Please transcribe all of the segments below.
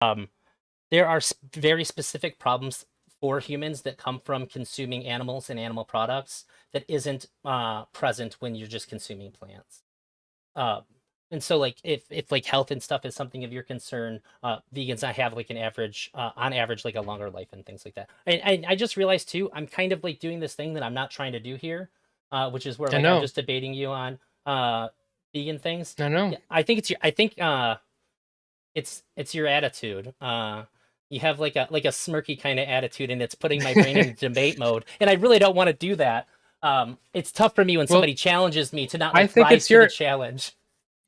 Um, there are very specific problems for humans that come from consuming animals and animal products that isn't present when you're just consuming plants. Um, and so like if like health and stuff is something of your concern, vegans I have like an average on average like a longer life and things like that. And I just realized too, I'm kind of like doing this thing that I'm not trying to do here, which is where I like I'm know. just debating you on uh vegan things. I know. Yeah, I think it's your attitude. You have like a smirky kind of attitude, and it's putting my brain in debate mode. And I really don't want to do that. It's tough for me when Well, somebody challenges me to not I like think rise it's to the your challenge.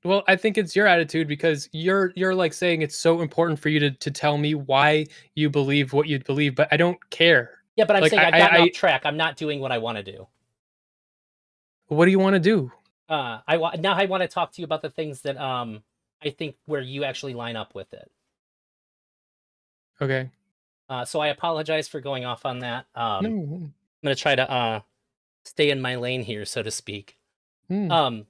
I think it's your attitude because you're like saying it's so important for you to tell me why you believe what you believe, but I don't care. Yeah, but I'm Like saying I've gotten off track. I'm not doing what I want to do. what do you want to do? Now I want to talk to you about the things that I think where you actually line up with it. Okay. So I apologize for going off on that. No. I'm gonna try to stay in my lane here, so to speak. Mm. Um,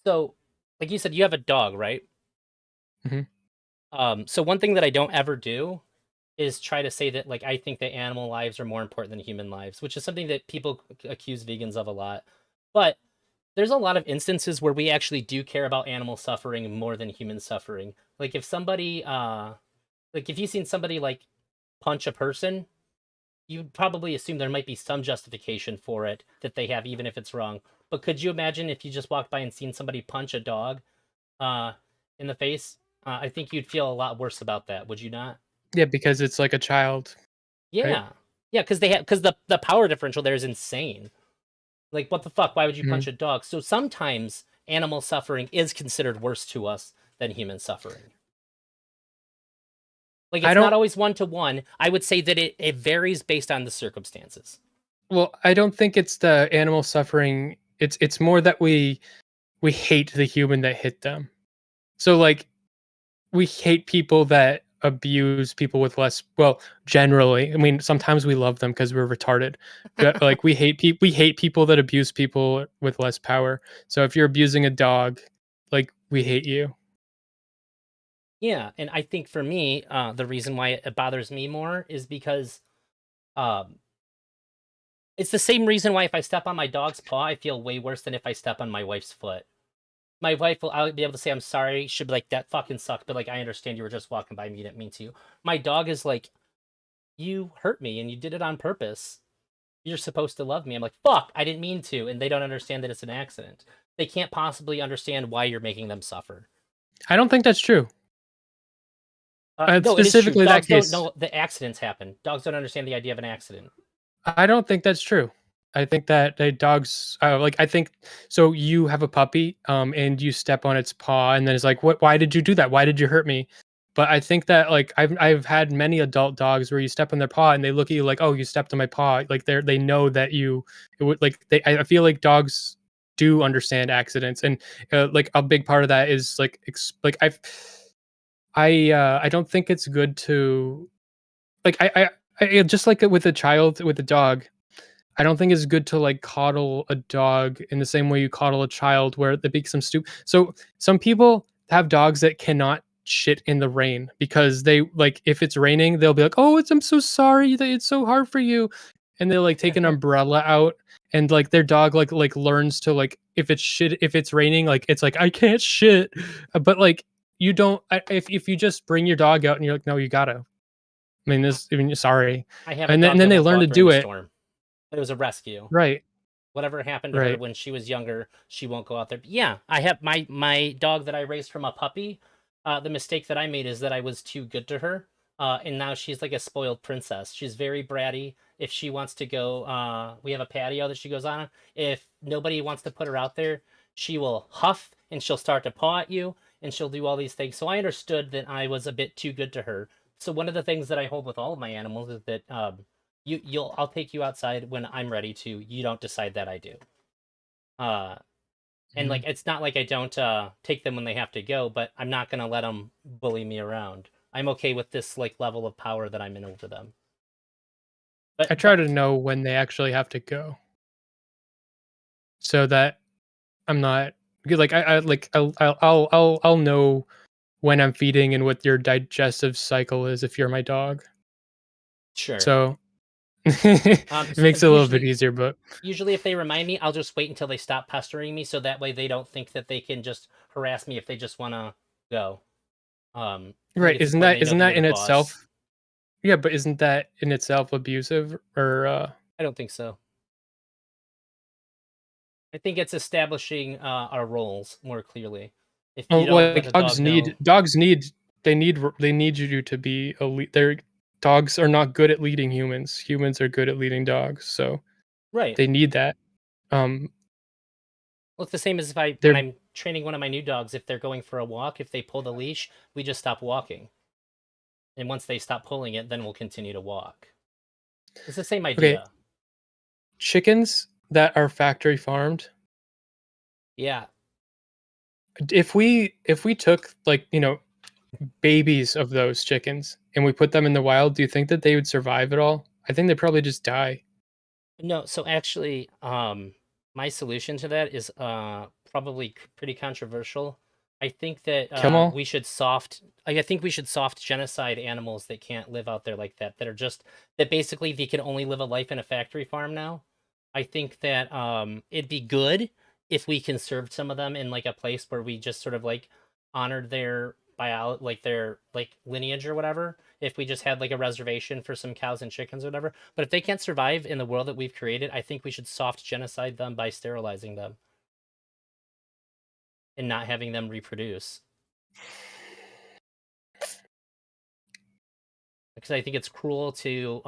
so like you said, you have a dog, right? Hmm. So one thing that I don't ever do is try to say that like I think that animal lives are more important than human lives, which is something that people accuse vegans of a lot. But there's a lot of instances where we actually do care about animal suffering more than human suffering. Like if somebody like if you've seen somebody like punch a person, you'd probably assume there might be some justification for it that they have, even if it's wrong. But could you imagine if you just walked by and seen somebody punch a dog uh, in the face? I think you'd feel a lot worse about that, would you not? Yeah, because it's like a child, right? Yeah, yeah, because they have because the power differential there is insane. Like, what the fuck? Why would you Hmm. punch a dog? So sometimes animal suffering is considered worse to us than human suffering. Like, I it's not don't. always one to one. I would say that it varies based on the circumstances. Well, I don't think it's the animal suffering. It's more that we hate the human that hit them. So like we hate people that abuse people with less generally. I mean, sometimes we love them because we're retarded. But like we hate people that abuse people with less power. So if you're abusing a dog, like we hate you. Yeah, and I think for me, the reason why it bothers me more is because um, it's the same reason why if I step on my dog's paw, I feel way worse than if I step on my wife's foot. My wife will I'll be able to say I'm sorry. She'll be like, that fucking sucked, but like I understand you were just walking by me, you didn't mean to. My dog is like, you hurt me and you did it on purpose. You're supposed to love me. I'm like, fuck, I didn't mean to. And they don't understand that it's an accident. They can't possibly understand why you're making them suffer. I don't think that's true. No, it is true. Specifically that Dogs don't case. know that accidents happen. Dogs don't understand the idea of an accident. I don't think that's true. I think that they dogs like I think so you have a puppy and you step on its paw and then it's like why did you do that? Why did you hurt me? But I think that like I've had many adult dogs where you step on their paw and they look at you like, "Oh, you stepped on my paw." Like they know that you it would like they I feel like dogs do understand accidents and like a big part of that is like like I don't think it's good to like just like with a child with a dog I don't think it's good to like coddle a dog in the same way you coddle a child where they make some stupid. So some people have dogs that cannot shit in the rain because they like if it's raining they'll be like, "Oh, I'm so sorry that it's so hard for you," and they like take an umbrella out and like their dog like learns to like if it's raining like it's like I can't shit, but like you don't if you just bring your dog out and you're like, "No, you gotta." I mean this. I mean sorry, I have a dog and then that they won't go learn out to during do the it storm. It was a rescue. right. Whatever happened to her Right. when she was younger, she won't go out there. But yeah, I have my dog that I raised from a puppy. The mistake that I made is that I was too good to her, and now she's like a spoiled princess. She's very bratty. If she wants to go, we have a patio that she goes on. If nobody wants to put her out there, she will huff and she'll start to paw at you and she'll do all these things. So I understood that I was a bit too good to her. So one of the things that I hold with all of my animals is that I'll take you outside when I'm ready to. You don't decide that I do. Uh and like Mhm. it's not like I don't take them when they have to go, but I'm not going to let them bully me around. I'm okay with this like level of power that I'm in over them. I But try to know when they actually have to go, so that I'm not because like I like I'll know when I'm feeding and what your digestive cycle is if you're my dog. Sure. So it So makes it a little bit easier, but usually if they remind me, I'll just wait until they stop pestering me, so that way they don't think that they can just harass me if they just want to go. I think right, it's important they know isn't that you're that the in boss. itself yeah, but isn't that in itself abusive or I don't think so. I think it's establishing our roles more clearly. If you oh, don't let like a dog know, they need you to be a lead. Their dogs are not good at leading humans. Humans are good at leading dogs, so right? they need that. Um, Well, it's the same as if when they're I'm training one of my new dogs, if they're going for a walk, if they pull the leash, we just stop walking, and once they stop pulling it, then we'll continue to walk. It's the same okay. idea. Chickens that are factory farmed. Yeah. If we took like babies of those chickens and we put them in the wild, do you think that they would survive at all? I think they'd probably just die. No, so actually, my solution to that is probably pretty controversial. I think that Kill them all. I think we should soft genocide animals that can't live out there like that, that are just that basically they can only live a life in a factory farm now. I think that it'd be good if we conserved some of them in like a place where we just sort of like honored their like their like lineage or whatever. If we just had like a reservation for some cows and chickens or whatever. But if they can't survive in the world that we've created, I think we should soft genocide them by sterilizing them and not having them reproduce. Because I think it's cruel to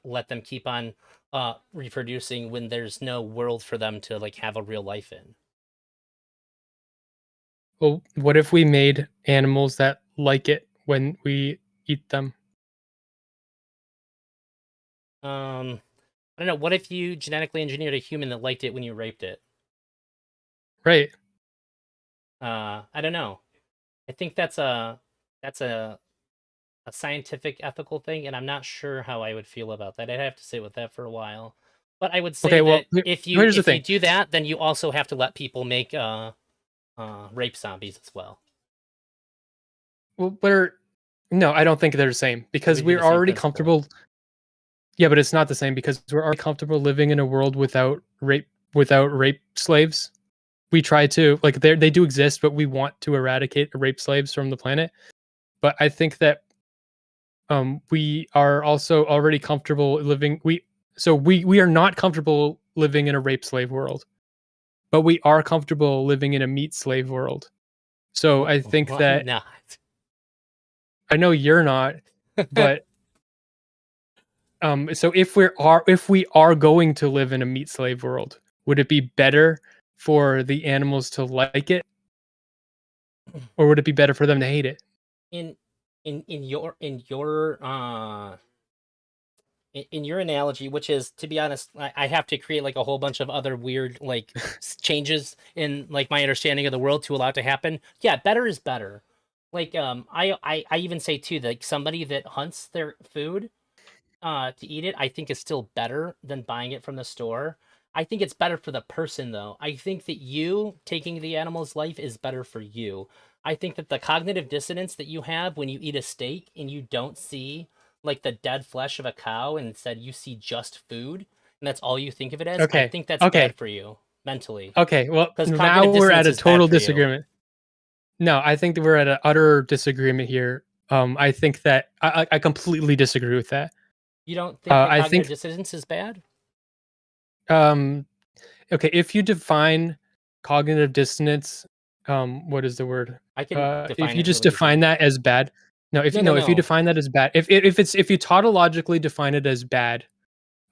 let them keep on reproducing when there's no world for them to like have a real life in. Well, what if we made animals that like it when we eat them? I don't know. What if you genetically engineered a human that liked it when you raped it? Right. I don't know. I think that's a scientific ethical thing, and I'm not sure how I would feel about that. I'd have to sit with that for a while. But I would say Okay, well, that here's the if you thing. do that, then you also have to let people make rape zombies as well. Well, we're no, I don't think they're the same It because would be we're the same already principle. comfortable. Yeah, but it's not the same because we're already comfortable living in a world without rape slaves. We try to like they do exist, but we want to eradicate rape slaves from the planet. But I think that we are also already comfortable living we are not comfortable living in a rape slave world, but we are comfortable living in a meat slave world. So Well, I think I'm that not. I know you're not, but so if we are going to live in a meat slave world, would it be better for the animals to like it, or would it be better for them to hate it? in in your in your analogy, which is, to be honest, I have to create like a whole bunch of other weird like changes in like my understanding of the world to allow it to happen. Yeah, better is better. Like I even say too, like somebody that hunts their food to eat it, I think is still better than buying it from the store. I think it's better for the person though. I think that you taking the animal's life is better for you. I think that the cognitive dissonance that you have when you eat a steak and you don't see like the dead flesh of a cow and instead you see just food and that's all you think of it as, I Okay, think that's bad okay, for you mentally. okay. Well, Because now cognitive we're dissonance at a is bad total for you. disagreement. No, I think that we're at an utter disagreement here. I think that I completely disagree with that. You don't think that I cognitive think dissonance is bad? um, okay, if you define cognitive dissonance, what is the word? I can If define you it just really define easy. that as bad, no, if No, you no, no, if you no. define that as bad, if you tautologically define it as bad,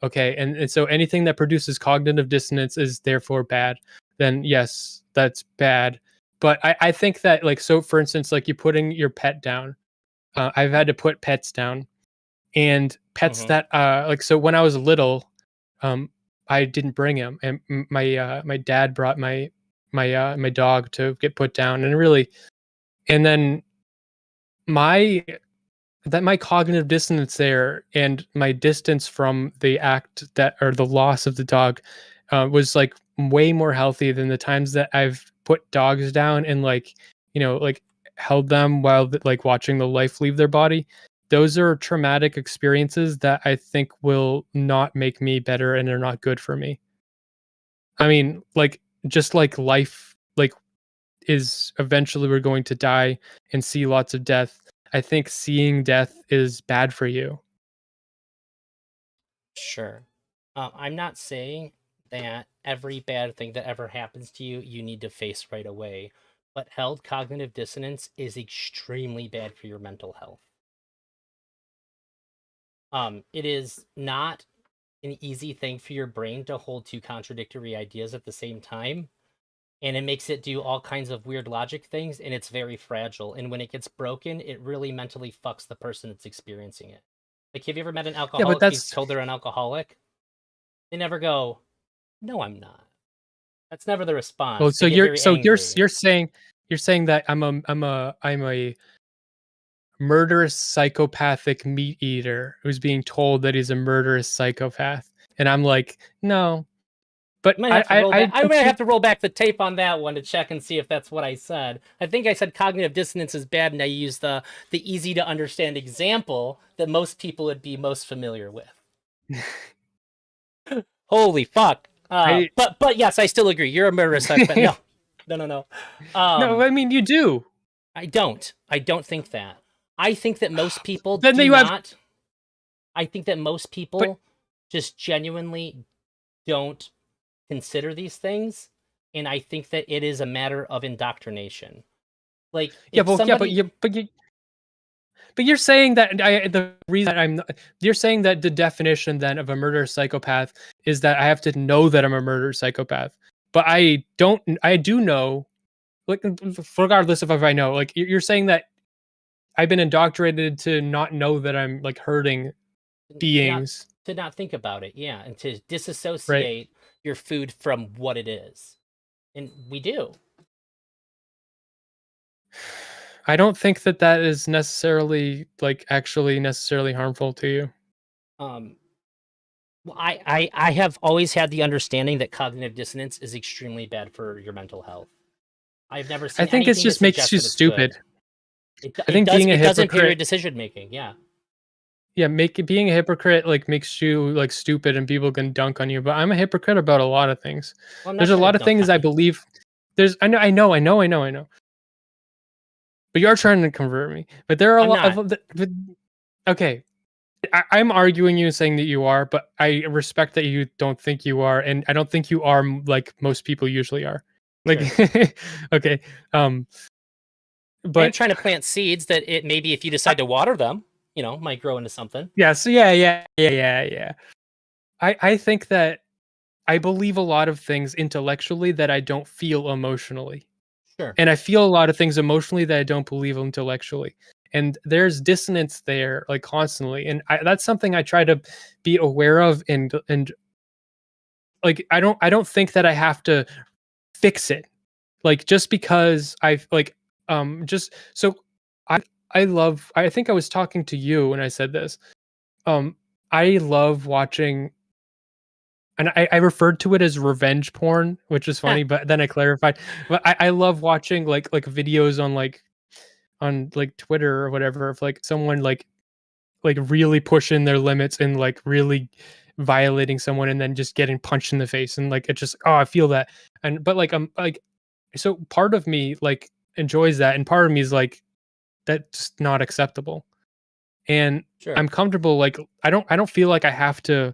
okay, and so anything that produces cognitive dissonance is therefore bad, then yes, that's bad. But I think that like so for instance, like you putting your pet down. I've had to put pets down and pets Hmm. that like so when I was little, um, I didn't bring him, and my dad brought my dog to get put down, and really, and then my my cognitive dissonance there and my distance from the act that or the loss of the dog was like way more healthy than the times that I've put dogs down and like like held them while like watching the life leave their body. Those are traumatic experiences that I think will not make me better and are not good for me. I mean, like just like life like is eventually we're going to die and see lots of death. I think seeing death is bad for you. Sure. I'm not saying that every bad thing that ever happens to you, you need to face right away. But held cognitive dissonance is extremely bad for your mental health. It is not an easy thing for your brain to hold two contradictory ideas at the same time. And it makes it do all kinds of weird logic things, and it's very fragile. And when it gets broken, it really mentally fucks the person that's experiencing it. Like, have you ever met an Yeah, but alcoholic, be that's told they're an alcoholic? They never go, "No, I'm not." That's never the well. response. They So get you're very so you're angry. you're saying that I'm a murderous psychopathic meat eater who's being told that he's a murderous psychopath, and I'm like, no. But I might have to roll back. I I might have complete. to roll back the tape on that one to check and see if that's what I said. I think I said cognitive dissonance is bad, and I used the easy to understand example that most people would be most familiar with. Holy fuck! I But yes, I still agree. You're a murderous psychopath. No, no, no, no. no, I mean you do. I don't. I don't think that. I think that most people Then do you have, not. I think that most but people just genuinely don't consider these things, and I think that it is a matter of indoctrination. Like yeah, if well, yeah, somebody but you're saying that the reason that you're saying that the definition then of a murderous psychopath is that I have to know that I'm a murderous psychopath. But I don't. I do know, like, regardless of if I know, like, you're saying that I've been indoctrinated to not know that I'm like hurting to not beings, to not think about it, yeah, and to right? disassociate your food from what it is. And we do. I don't think that that is necessarily like actually necessarily harmful to you. Um well, I have always had the understanding that cognitive dissonance is extremely bad for your mental health. I've never I seen think it anything to just makes suggest you that it's good. stupid. I It think does being a it does impair your hypocrite, decision making. Yeah, yeah, make being a hypocrite like makes you like stupid and people can dunk on you. But I'm a hypocrite about a lot of things. well, I'm not There's a trying to lot of dunk things on I you. believe. I know. But you are trying to convert me. But there are a I'm lot not. of okay. I'm arguing you saying that you are, but I respect that you don't think you are, and I don't think you are like most people usually are. Like, Sure. okay, um, I am but trying to plant seeds that it maybe if you I, decide to water them, might grow into something. yeah, so yeah. I think that I believe a lot of things intellectually that I don't feel emotionally. Sure. And I feel a lot of things emotionally that I don't believe intellectually. And there's dissonance there like constantly. And that's something I try to be aware of and like I don't think that I have to fix it. Like just because I've like just so I I think I was talking to you when I said this. Um I love watching, and I referred to it as revenge porn, which is funny, but then I clarified. But I love watching like videos on like Twitter or whatever of like someone like really pushing their limits and like really violating someone and then just getting punched in the face and like it just, oh, I feel that. And but like I'm like, so part of me like enjoys that and part of me is like that's not acceptable. And Sure. I'm comfortable like I don't feel like I have to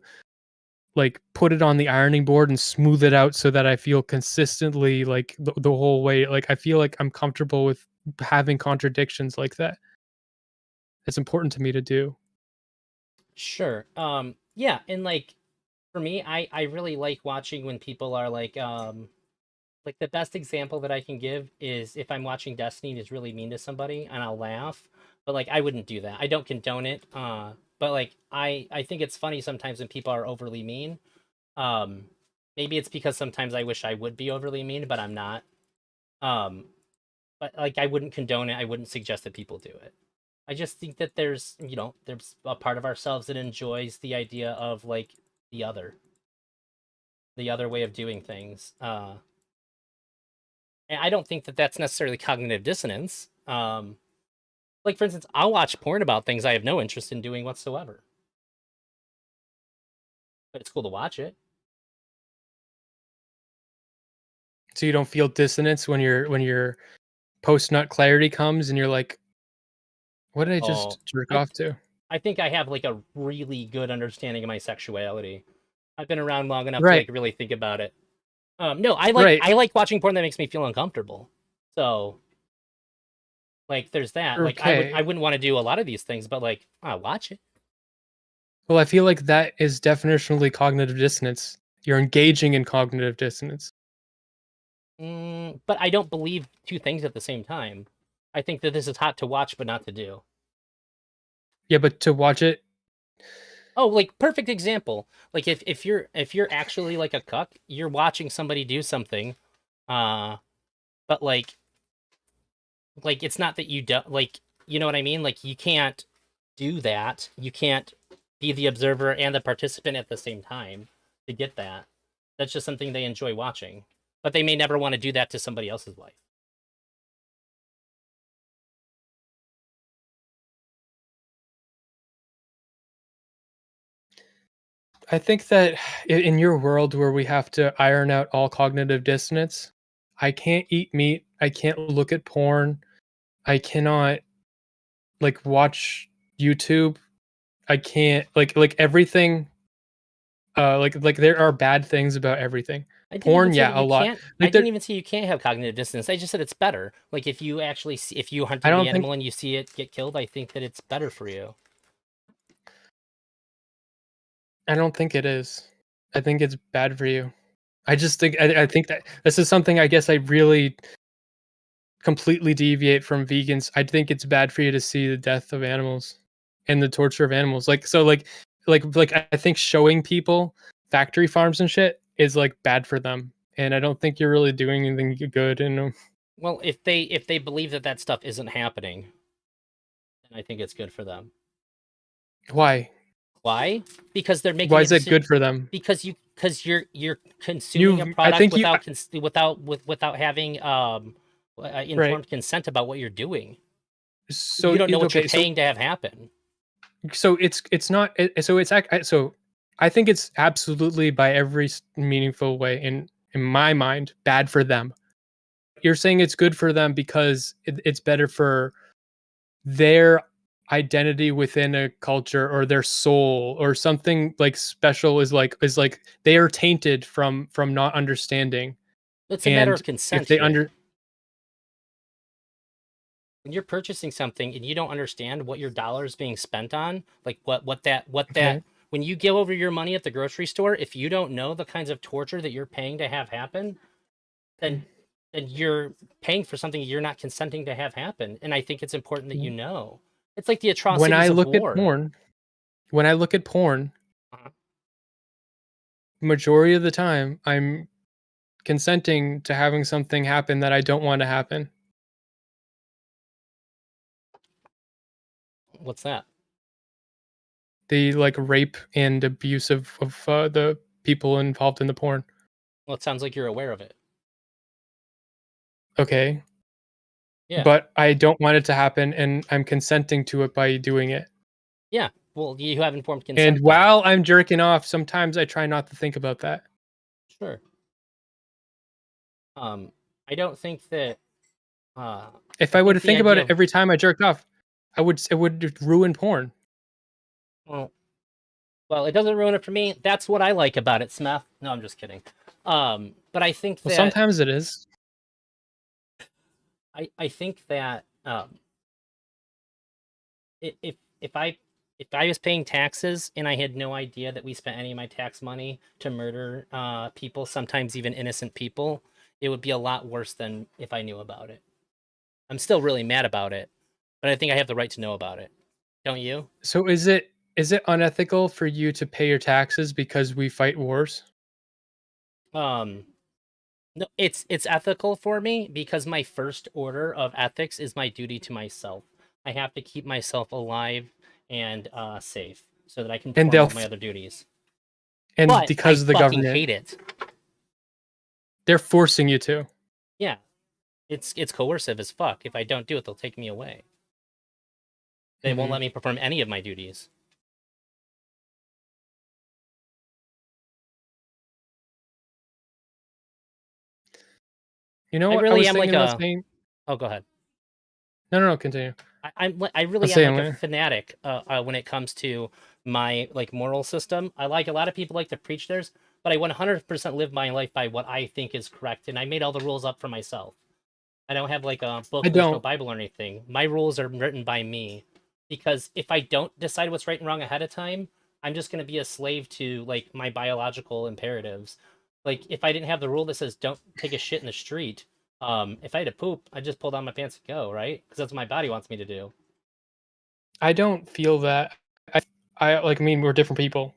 like put it on the ironing board and smooth it out so that I feel consistently like the whole way. Like I feel like I'm comfortable with having contradictions like that. It's important to me to do. Sure. Yeah, and like for me, I really like watching when people are like the best example that I can give is if I'm watching Destiny and is really mean to somebody and I'll laugh, but like I wouldn't do that. I don't condone it. But like I think it's funny sometimes when people are overly mean. Um Maybe it's because sometimes I wish I would be overly mean, but I'm not. Um but like I wouldn't condone it. I wouldn't suggest that people do it. I just think that there's a part of ourselves that enjoys the idea of like the other, the other way of doing things. And I don't think that that's necessarily cognitive dissonance. Like for instance, I'll watch porn about things I have no interest in doing whatsoever, but it's cool to watch it. So you don't feel dissonance when your post nut clarity comes and you're like, what did I Oh, just jerk I off to? I think I have like a really good understanding of my sexuality. I've been around long enough to Right. like really think about it. No, Right. I like watching porn that makes me feel uncomfortable. So like there's that. Like I Okay. wouldn't want to do a lot of these things, but like I watch it. Well, I feel like that is definitionally cognitive dissonance. You're engaging in cognitive dissonance. But I don't believe two things at the same time. I think that this is hot to watch, but not to do. Yeah, but to watch it, Oh, like perfect example. Like if you're actually like a cuck, you're watching somebody do something, uh, but like it's not that you don't like you know what I mean. Like you can't do that. You can't be the observer and the participant at the same time to get that. That's just something they enjoy watching, but they may never want to do that to somebody else's life. I think that in your world where we have to iron out all cognitive dissonance, I can't eat meat. I can't look at porn. I cannot like watch YouTube. I can't like everything. Like there are bad things about everything. I didn't even Porn, say that yeah, a you lot. can't. I Like didn't there, even say you can't have cognitive dissonance. I just said it's better. Like if you actually see, if you I hunted the don't think animal and you see it get killed, I think that it's better for you. I don't think it is. I think it's bad for you. I just think I think that this is something I guess I really completely deviate from vegans. I think it's bad for you to see the death of animals and the torture of animals. Like so like I think showing people factory farms and shit is like bad for them. And I don't think you're really doing anything good and Well, if they believe that that stuff isn't happening, then I think it's good for them. why? Why? Because they're Why making a is it decision. good for them? Because you're consuming a You I product think you without having right. informed consent about what you're doing. So You don't know what you're okay, paying to have happen. so it's not so it's so I think it's absolutely by every meaningful way in my mind bad for them. You're saying it's good for them because it's better for their identity within a culture or their soul or something like special is like they are tainted from not understanding. It's a matter And of if consent they here. under When you're purchasing something and you don't understand what your dollar is being spent on, like what that okay, when you give over your money at the grocery store, if you don't know the kinds of torture that you're paying to have happen, then you're paying for something you're not consenting to have happen. And I think it's important that you know. It's like the when I atrocities of look at war. porn, when I look at porn, Uh-huh. majority of the time I'm consenting to having something happen that I don't want to happen. What's that? The like rape and abuse of the people involved in the porn. Well, it sounds like you're aware of it. Okay, Yeah. but I don't want it to happen, and I'm consenting to it by doing it. Yeah. Well, you have informed And consent then. while I'm jerking off, sometimes I try not to think about that. Sure. Um, I don't think that uh If I I were to think the think about idea it of every time I jerked off, it would ruin porn. well, well, it doesn't ruin it for me. That's what I like about it, Smeth. No, I'm just kidding. But I think Well, that sometimes it is. I think that if I if I was paying taxes and I had no idea that we spent any of my tax money to murder people, sometimes even innocent people, it would be a lot worse than if I knew about it. I'm still really mad about it, but I think I have the right to know about it. Don't you? So is it unethical for you to pay your taxes because we fight wars? Um, no, it's ethical for me because my first order of ethics is my duty to myself. I have to keep myself alive and safe so that I can And perform they'll all my other duties. and But I because of the fucking government, hate it. they're forcing you to. Yeah. It's coercive as fuck. If I don't do it, they'll take me away. They won't Mhm. let me perform any of my duties. You know I what I really was am like thinking about a. saying? Oh, go ahead. No, no, no, continue. I I'll really am say it like a later. fanatic when it comes to my like moral system. I like a lot of people like to preach theirs, but I 100% live my life by what I think is correct, and I made all the rules up for myself. I don't have like a I book. There's no don't. Bible or anything. My rules are written by me, because if I don't decide what's right and wrong ahead of time, I'm just gonna be a slave to like my biological imperatives. Like if I didn't have the rule that says don't take a shit in the street, if I had to poop, I just pull down my pants and go, right? Because that's what my body wants me to do. I don't feel that. I I like. I mean, we're different people.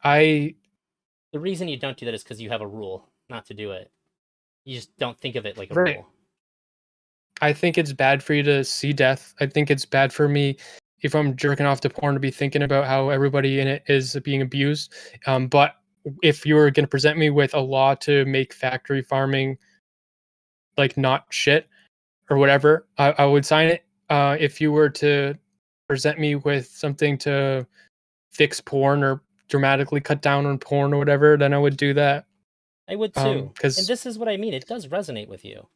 I The reason you don't do that is because you have a rule not to do it. You just don't think of it like a right. rule. I think it's bad for you to see death. I think it's bad for me if I'm jerking off to porn to be thinking about how everybody in it is being abused. But if you were going to present me with a law to make factory farming like not shit or whatever, I would sign it. If you were to present me with something to fix porn or dramatically cut down on porn or whatever, then I would do that. I would too. And Because this is what I mean. It does resonate with you.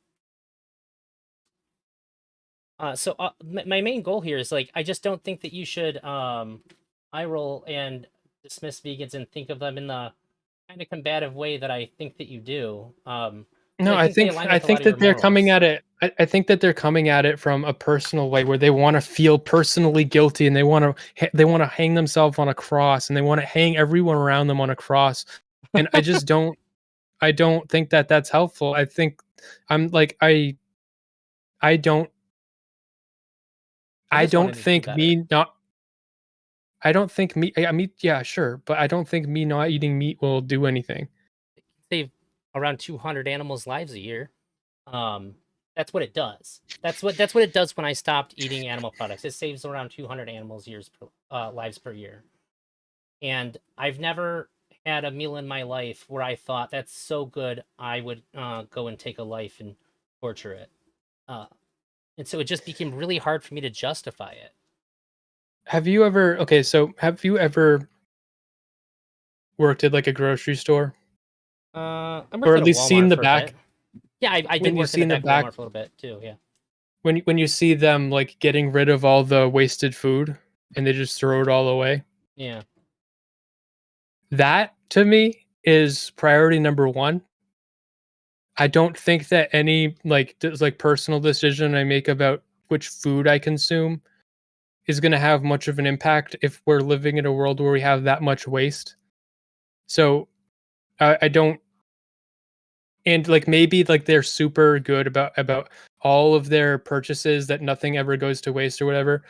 My main goal here is like I just don't think that you should eye roll and dismiss vegans and think of them in the kind of combative way that I think that you do. Because no, I think they align I with a lot think of your that they're coming morals. at it. I think that they're coming at it from a personal way where they want to feel personally guilty and they want to hang themselves on a cross and they want to hang everyone around them on a cross. And I don't think that that's helpful. I think I'm like I don't I I just don't wanted it to be think better. me not I don't think meat I mean yeah, sure, but I don't think me not eating meat will do anything. Save around 200 animals' lives a year. Um, that's what it does. That's what it does when I stopped eating animal products. It saves around 200 animals years per, lives per year. And I've never had a meal in my life where I thought that's so good I would go and take a life and torture it. Uh, and so it just became really hard for me to justify it. Have you ever okay, so have you ever worked at like a grocery store I or worked at at a least seen Walmart the for a back bit. Yeah, I did when you work in see the in the back of back Walmart for a little bit too. Yeah, when you see them like getting rid of all the wasted food and they just throw it all away. yeah. That to me is priority number 1. I don't think that any like personal decision I make about which food I consume is going to have much of an impact if we're living in a world where we have that much waste. So I don't and like maybe like they're super good about all of their purchases that nothing ever goes to waste or whatever.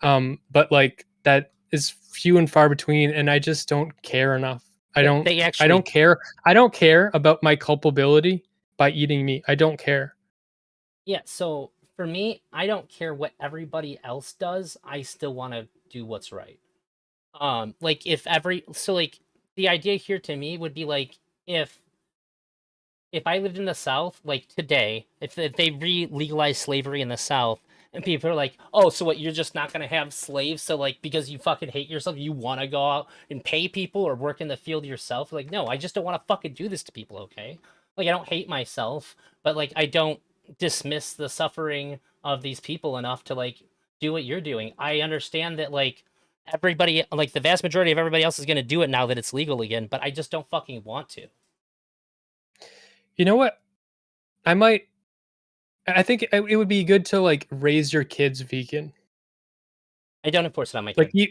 But like that is few and far between, and I just don't care enough. They I don't actually. care. I don't care about my culpability by eating meat. I don't care. Yeah, so for me, I don't care what everybody else does. I still want to do what's right. Like if every so like the idea here to me would be like if if I lived in the South, like today, if they re-legalize slavery in the South, and people are like, "Oh, so what? You're just not gonna have slaves? So like, because you fucking hate yourself, you want to go out and pay people or work in the field yourself?" Like, no, I just don't want to fucking do this to people. Okay, like I don't hate myself, but like I don't dismiss the suffering of these people enough to like do what you're doing. I understand that like everybody, like the vast majority of everybody else is gonna do it now that it's legal again, but I just don't fucking want to. You know what? I might. I think it would be good to like raise your kids vegan. I don't enforce it on my Like kids. you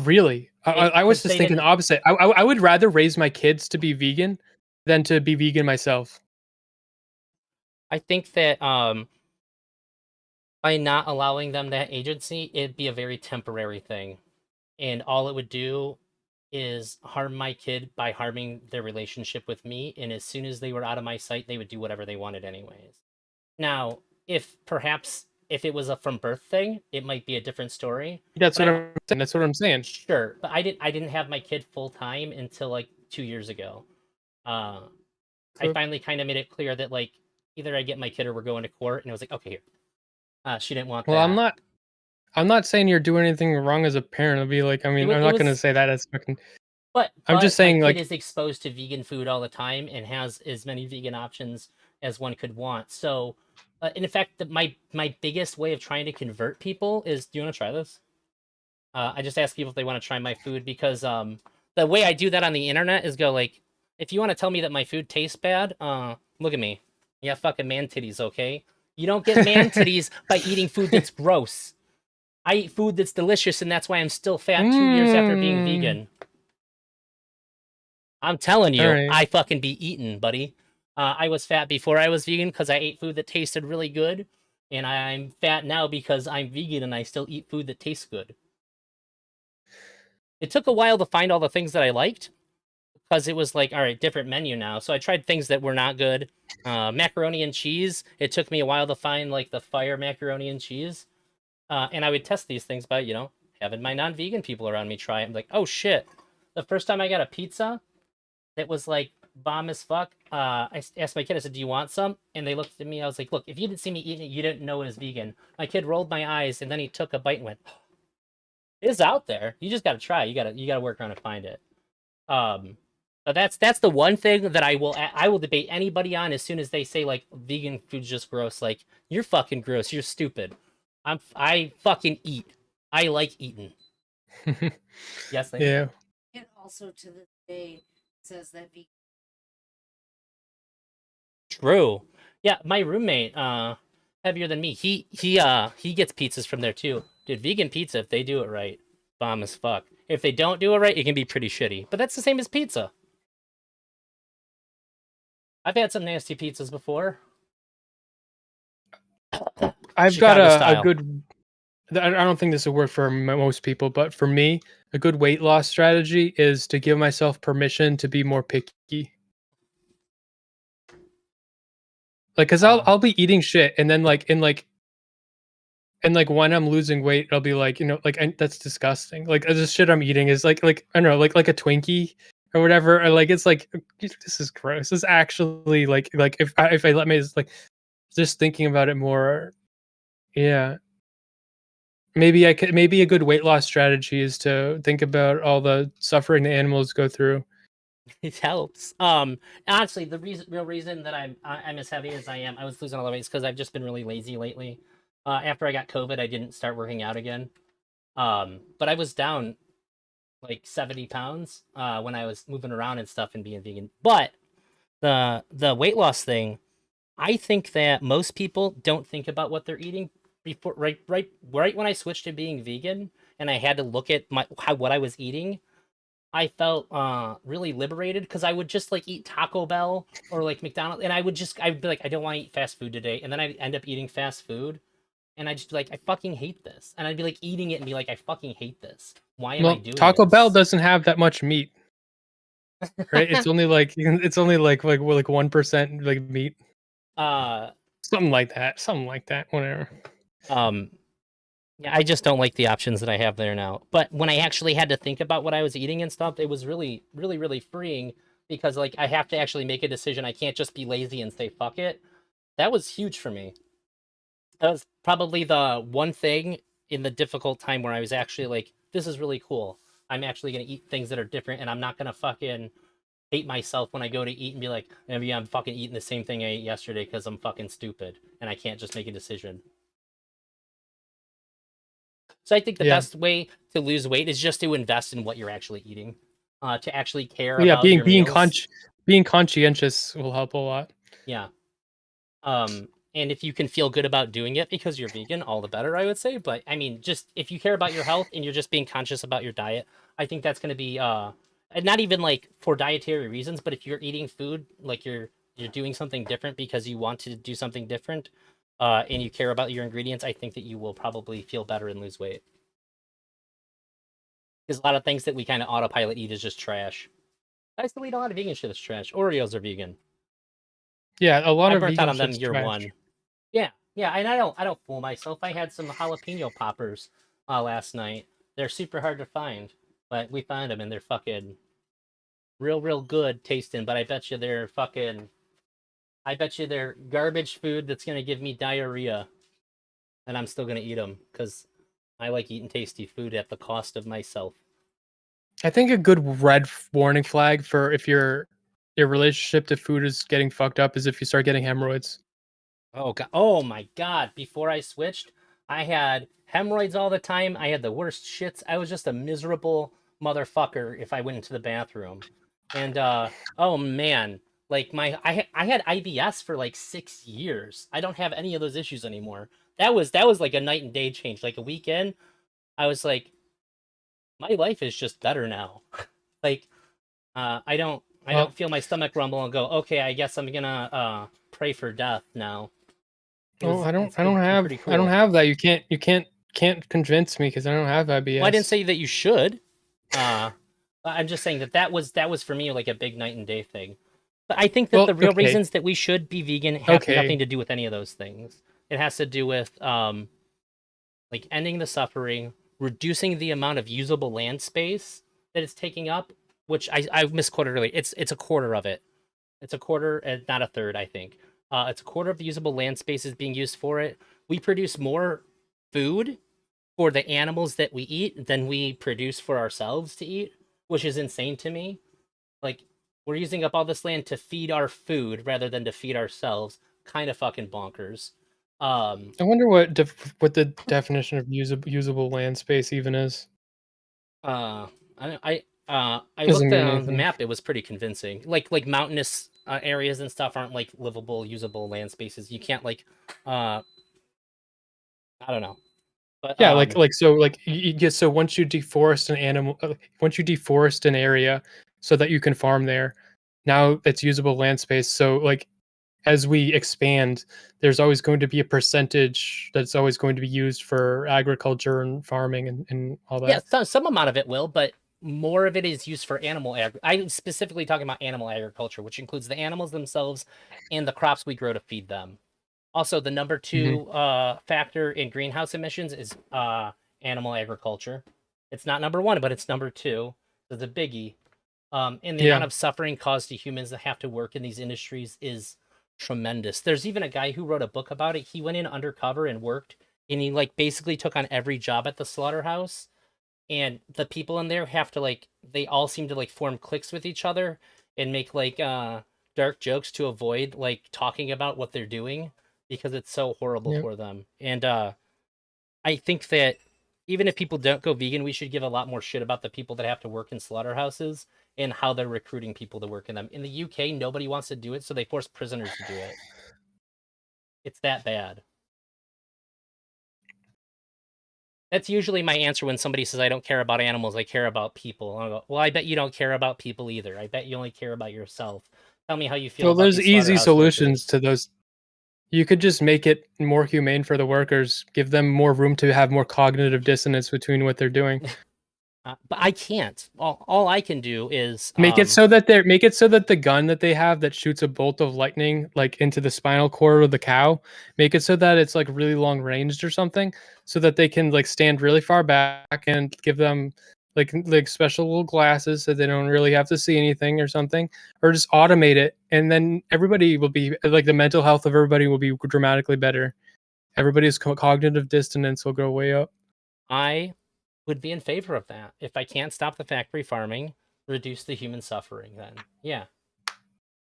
really. I was Because just they thinking the didn't. opposite. I would rather raise my kids to be vegan than to be vegan myself. I think that by not allowing them that agency, it'd be a very temporary thing, and all it would do is harm my kid by harming their relationship with me. And as soon as they were out of my sight, they would do whatever they wanted anyways. Now, if perhaps if it was a from birth thing, it might be a different story. That's But what I'm I'm saying. That's what I'm saying. sure. But I didn't have my kid full time until like 2 years ago. Uh, I Okay. finally kind of made it clear that like either I get my kid or we're going to court. And it was like, okay, here. She didn't want Well, that. I'm not saying you're doing anything wrong as a parent. I'll be like, I mean, I'm It not gonna was, say that as fucking. I'm just but my saying, kid like, is exposed to vegan food all the time and has as many vegan options as one could want. So, and in fact, my biggest way of trying to convert people is, do you want to try this? I just ask people if they want to try my food because the way I do that on the internet is go like, if you want to tell me that my food tastes bad, look at me. Yeah, fucking man titties, okay? You don't get man titties by eating food that's gross. I eat food that's delicious, and that's why I'm still fat 2 years after being mm, vegan. I'm telling all you, right. I fucking be eating, buddy. I was fat before I was vegan because I ate food that tasted really good, and I'm fat now because I'm vegan and I still eat food that tastes good. It took a while to find all the things that I liked because it was like, all right, different menu now. So I tried things that were not good. Macaroni and cheese. It took me a while to find like the fire macaroni and cheese. And I would test these things by, having my non-vegan people around me try it. I'm like, oh shit. The first time I got a pizza that was like bomb as fuck, I asked my kid, I said, do you want some? And they looked at me. I was like, look, if you didn't see me eating it, you didn't know it was vegan. My kid rolled my eyes and then he took a bite and went, it's out there. You just got to try. You got to work around and find it. Um, but that's the one thing that I will debate anybody on as soon as they say like vegan food's just gross. Like, you're fucking gross. You're stupid. I fucking eat. I like eating. Yes, Lena. Yeah. It also to this day says that vegan. True. Yeah, my roommate, heavier than me. He gets pizzas from there too. Dude, vegan pizza, if they do it right, bomb as fuck. If they don't do it right, it can be pretty shitty. But that's the same as pizza. I've had some nasty pizzas before. I've got Chicago a style. good. I don't think this would work for most people, but for me, a good weight loss strategy is to give myself permission to be more picky. Like, cause Uh, I'll be eating shit, and then like when I'm losing weight, I'll be like, like that's disgusting. Like the shit I'm eating is like I don't know, like a Twinkie or whatever. Or like it's like this is gross. This is actually like if I let me like just thinking about it more, yeah. Maybe a good weight loss strategy is to think about all the suffering the animals go through. it helps. Honestly, the real reason that I'm as heavy as I am, I was losing all the weight because I've just been really lazy lately. After I got COVID, I didn't start working out again. But I was down like 70 pounds when I was moving around and stuff and being vegan. But the weight loss thing, I think that most people don't think about what they're eating before right when I switched to being vegan and I had to look at what I was eating. I felt really liberated because I would just like eat Taco Bell or like McDonald's, and I'd be like, I don't want to eat fast food today, and then I'd end up eating fast food, and I'd just be like, I fucking hate this, and I'd be like eating it and be like, I fucking hate this. Why am I Well, doing Taco Bell this? doesn't have that much meat, right? It's only like 1% like meat, uh, something like that, something like that. Whatever. um, yeah, I just don't like the options that I have there now. But when I actually had to think about what I was eating and stuff, it was really, really, really freeing because like I have to actually make a decision. I can't just be lazy and say fuck it. That was huge for me. That was probably the one thing in the difficult time where I was actually like, this is really cool. I'm actually gonna eat things that are different, and I'm not gonna fucking hate myself when I go to eat and be like, maybe I'm fucking eating the same thing I ate yesterday because I'm fucking stupid and I can't just make a decision. So I think the Yeah. best way to lose weight is just to invest in what you're actually eating, to actually care Well, yeah. about your meals. Being conscientious will help a lot. Yeah. And if you can feel good about doing it because you're vegan, all the better, I would say. But I mean, just if you care about your health and you're just being conscious about your diet, I think that's going to be and not even like for dietary reasons, but if you're eating food like you're doing something different because you want to do something different, and you care about your ingredients, I think that you will probably feel better and lose weight. Because a lot of things that we kind of autopilot eat is just trash. I still eat a lot of vegan shit that's trash. Oreos are vegan. Yeah, a lot I of burnt out vegan on them shit's year trash. one. Yeah, yeah, and I don't fool myself. I had some jalapeno poppers last night. They're super hard to find, but we found them and they're fucking real good tasting. But I bet you they're fucking I bet you they're garbage food that's gonna give me diarrhea, and I'm still gonna eat them because I like eating tasty food at the cost of myself. I think a good warning flag for if your relationship to food is getting fucked up is if you start getting hemorrhoids. Oh god! Oh my god! Before I switched, I had hemorrhoids all the time. I had the worst shits. I was just a miserable motherfucker if I went into the bathroom. And oh man, like I had IBS for like 6 years. I don't have any of those issues anymore. That was like a night and day change. Like a weekend, I was like, my life is just better now. Like I Well, don't feel my stomach rumble and go, okay, I guess I'm gonna pray for death now. well, It's been pretty I don't cool. have that. You can't convince me because I don't have Well, I didn't IBS. say that you should. Uh, I'm just saying that that was for me like a big night and day thing. But I think that Well, the real okay, reasons that we should be vegan have nothing okay, to do with any of those things. It has to do with like ending the suffering, reducing the amount of usable land space that it's taking up, which I misquoted earlier. It's a quarter of it. It's a quarter, not a third, I think. It's a quarter of the usable land space is being used for it. We produce more food for the animals that we eat than we produce for ourselves to eat, which is insane to me. Like, we're using up all this land to feed our food rather than to feed ourselves. Kind of fucking bonkers. Um, I wonder what the definition of usable land space even is. uh, I Doesn't looked mean at the anything. map. It was pretty convincing. Like mountainous areas and stuff aren't like livable, usable land spaces. You can't like, uh, I don't know, but Yeah, like you just so once you deforest an animal, once you deforest an area so that you can farm there, now it's usable land space. So like as we expand, there's always going to be a percentage that's always going to be used for agriculture and farming and all yeah, that. some amount of it will, but more of it is used for I'm specifically talking about animal agriculture, which includes the animals themselves and the crops we grow to feed them. Also, the number Hmm. two factor in greenhouse emissions is animal agriculture. It's not number one, but it's number two. So it's a biggie. And the amount Yeah. of suffering caused to humans that have to work in these industries is tremendous. There's even a guy who wrote a book about it. He went in undercover and worked, and he like basically took on every job at the slaughterhouse, and the people in there have to like they all seem to like form cliques with each other and make like dark jokes to avoid like talking about what they're doing because it's so horrible Yeah. for them. And I think that even if people don't go vegan, we should give a lot more shit about the people that have to work in slaughterhouses and how they're recruiting people to work in them. In the UK, nobody wants to do it, so they force prisoners to do it. It's that bad. That's usually my answer when somebody says I don't care about animals, I care about people. I go, well, I bet you don't care about people either. I bet you only care about yourself. Tell me how you feel Well, about there's these easy slaughterhouse solutions workers. to those. You could just make it more humane for the workers, give them more room to have more cognitive dissonance between what they're doing. But I can't. All I can do is Make it so that the gun that they have that shoots a bolt of lightning like into the spinal cord of the cow, make it so that it's like really long ranged or something, so that they can like stand really far back and give them like special little glasses so they don't really have to see anything or something, or just automate it, and then everybody will be like the mental health of everybody will be dramatically better. Everybody's cognitive dissonance will go way up. I would be in favor of that. If I can't stop the factory farming, reduce the human suffering, then yeah.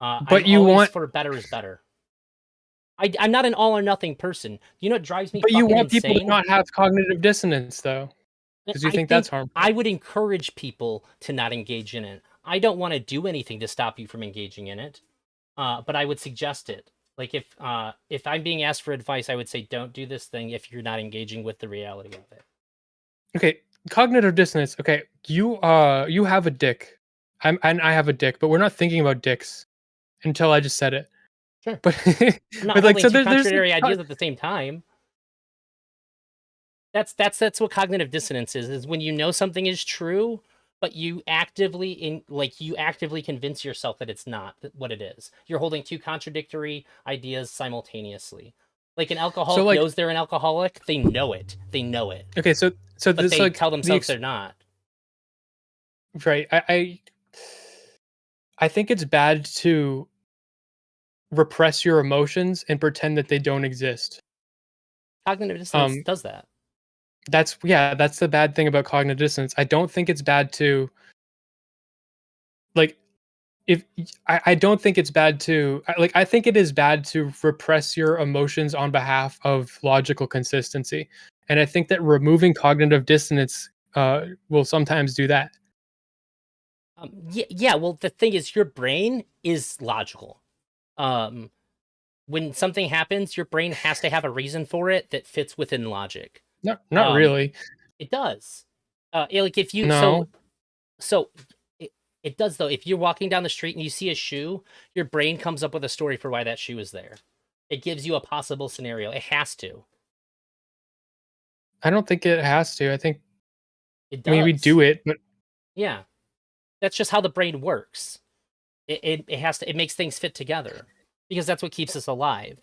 I'm But you always want for better is better. I'm not an all or nothing person. You know what drives me but you fucking want people to insane? not have cognitive dissonance though, because you I think that's think harmful. I would encourage people to not engage in it. I don't want to do anything to stop you from engaging in it, but I would suggest it. Like if I'm being asked for advice, I would say don't do this thing if you're not engaging with the reality of it. Okay, cognitive dissonance. Okay, you have a dick. And I have a dick, but we're not thinking about dicks until I just said it. Sure, But I'm not but like holding so two there's like contrary ideas at the same time. That's what cognitive dissonance is when you know something is true, but you actively convince yourself that it's not what it is. You're holding two contradictory ideas simultaneously. Like an so alcoholic like knows they're an alcoholic, they know it. They know it. okay, so But this they like tell the themselves they're not. right. I think it's bad to repress your emotions and pretend that they don't exist. Cognitive dissonance Um, does that. that's that's the bad thing about cognitive dissonance. I don't think it's bad to like if I don't think it's bad to I think it is bad to repress your emotions on behalf of logical consistency. And I think that removing cognitive dissonance will sometimes do that. Yeah. Well, the thing is, your brain is logical. Um, when something happens, your brain has to have a reason for it that fits within logic. Not Um, really. it does. Like if you No. so it, it does though. If you're walking down the street and you see a shoe, your brain comes up with a story for why that shoe is there. It gives you a possible scenario. It has to. I don't think it has to. It I mean, we does. do it, but Yeah. That's just how the brain works. It has to. It makes things fit together because that's what keeps us alive.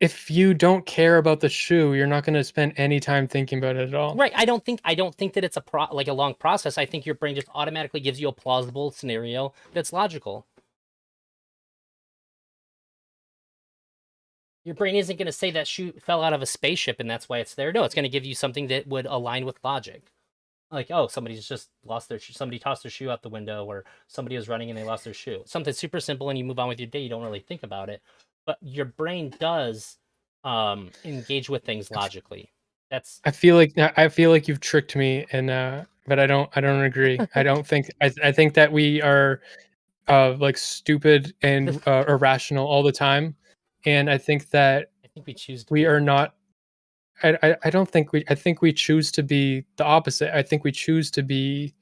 if you don't care about the shoe, you're not going to spend any time thinking about it at all. Right. I don't think that it's like a long process. I think your brain just automatically gives you a plausible scenario that's logical. Your brain isn't going to say that shoe fell out of a spaceship and that's why it's there. No, it's going to give you something that would align with logic. Like, oh, somebody's just lost their shoe. Somebody tossed their shoe out the window, or somebody was running and they lost their shoe. Something super simple, and you move on with your day. You don't really think about it, but your brain does engage with things logically. That's I feel like you've tricked me, and but I don't agree. I don't think I think that we are like stupid and irrational all the time, and I think that I think we choose to we be. are not. I don't think we. I think we choose to be the opposite. I think we choose to be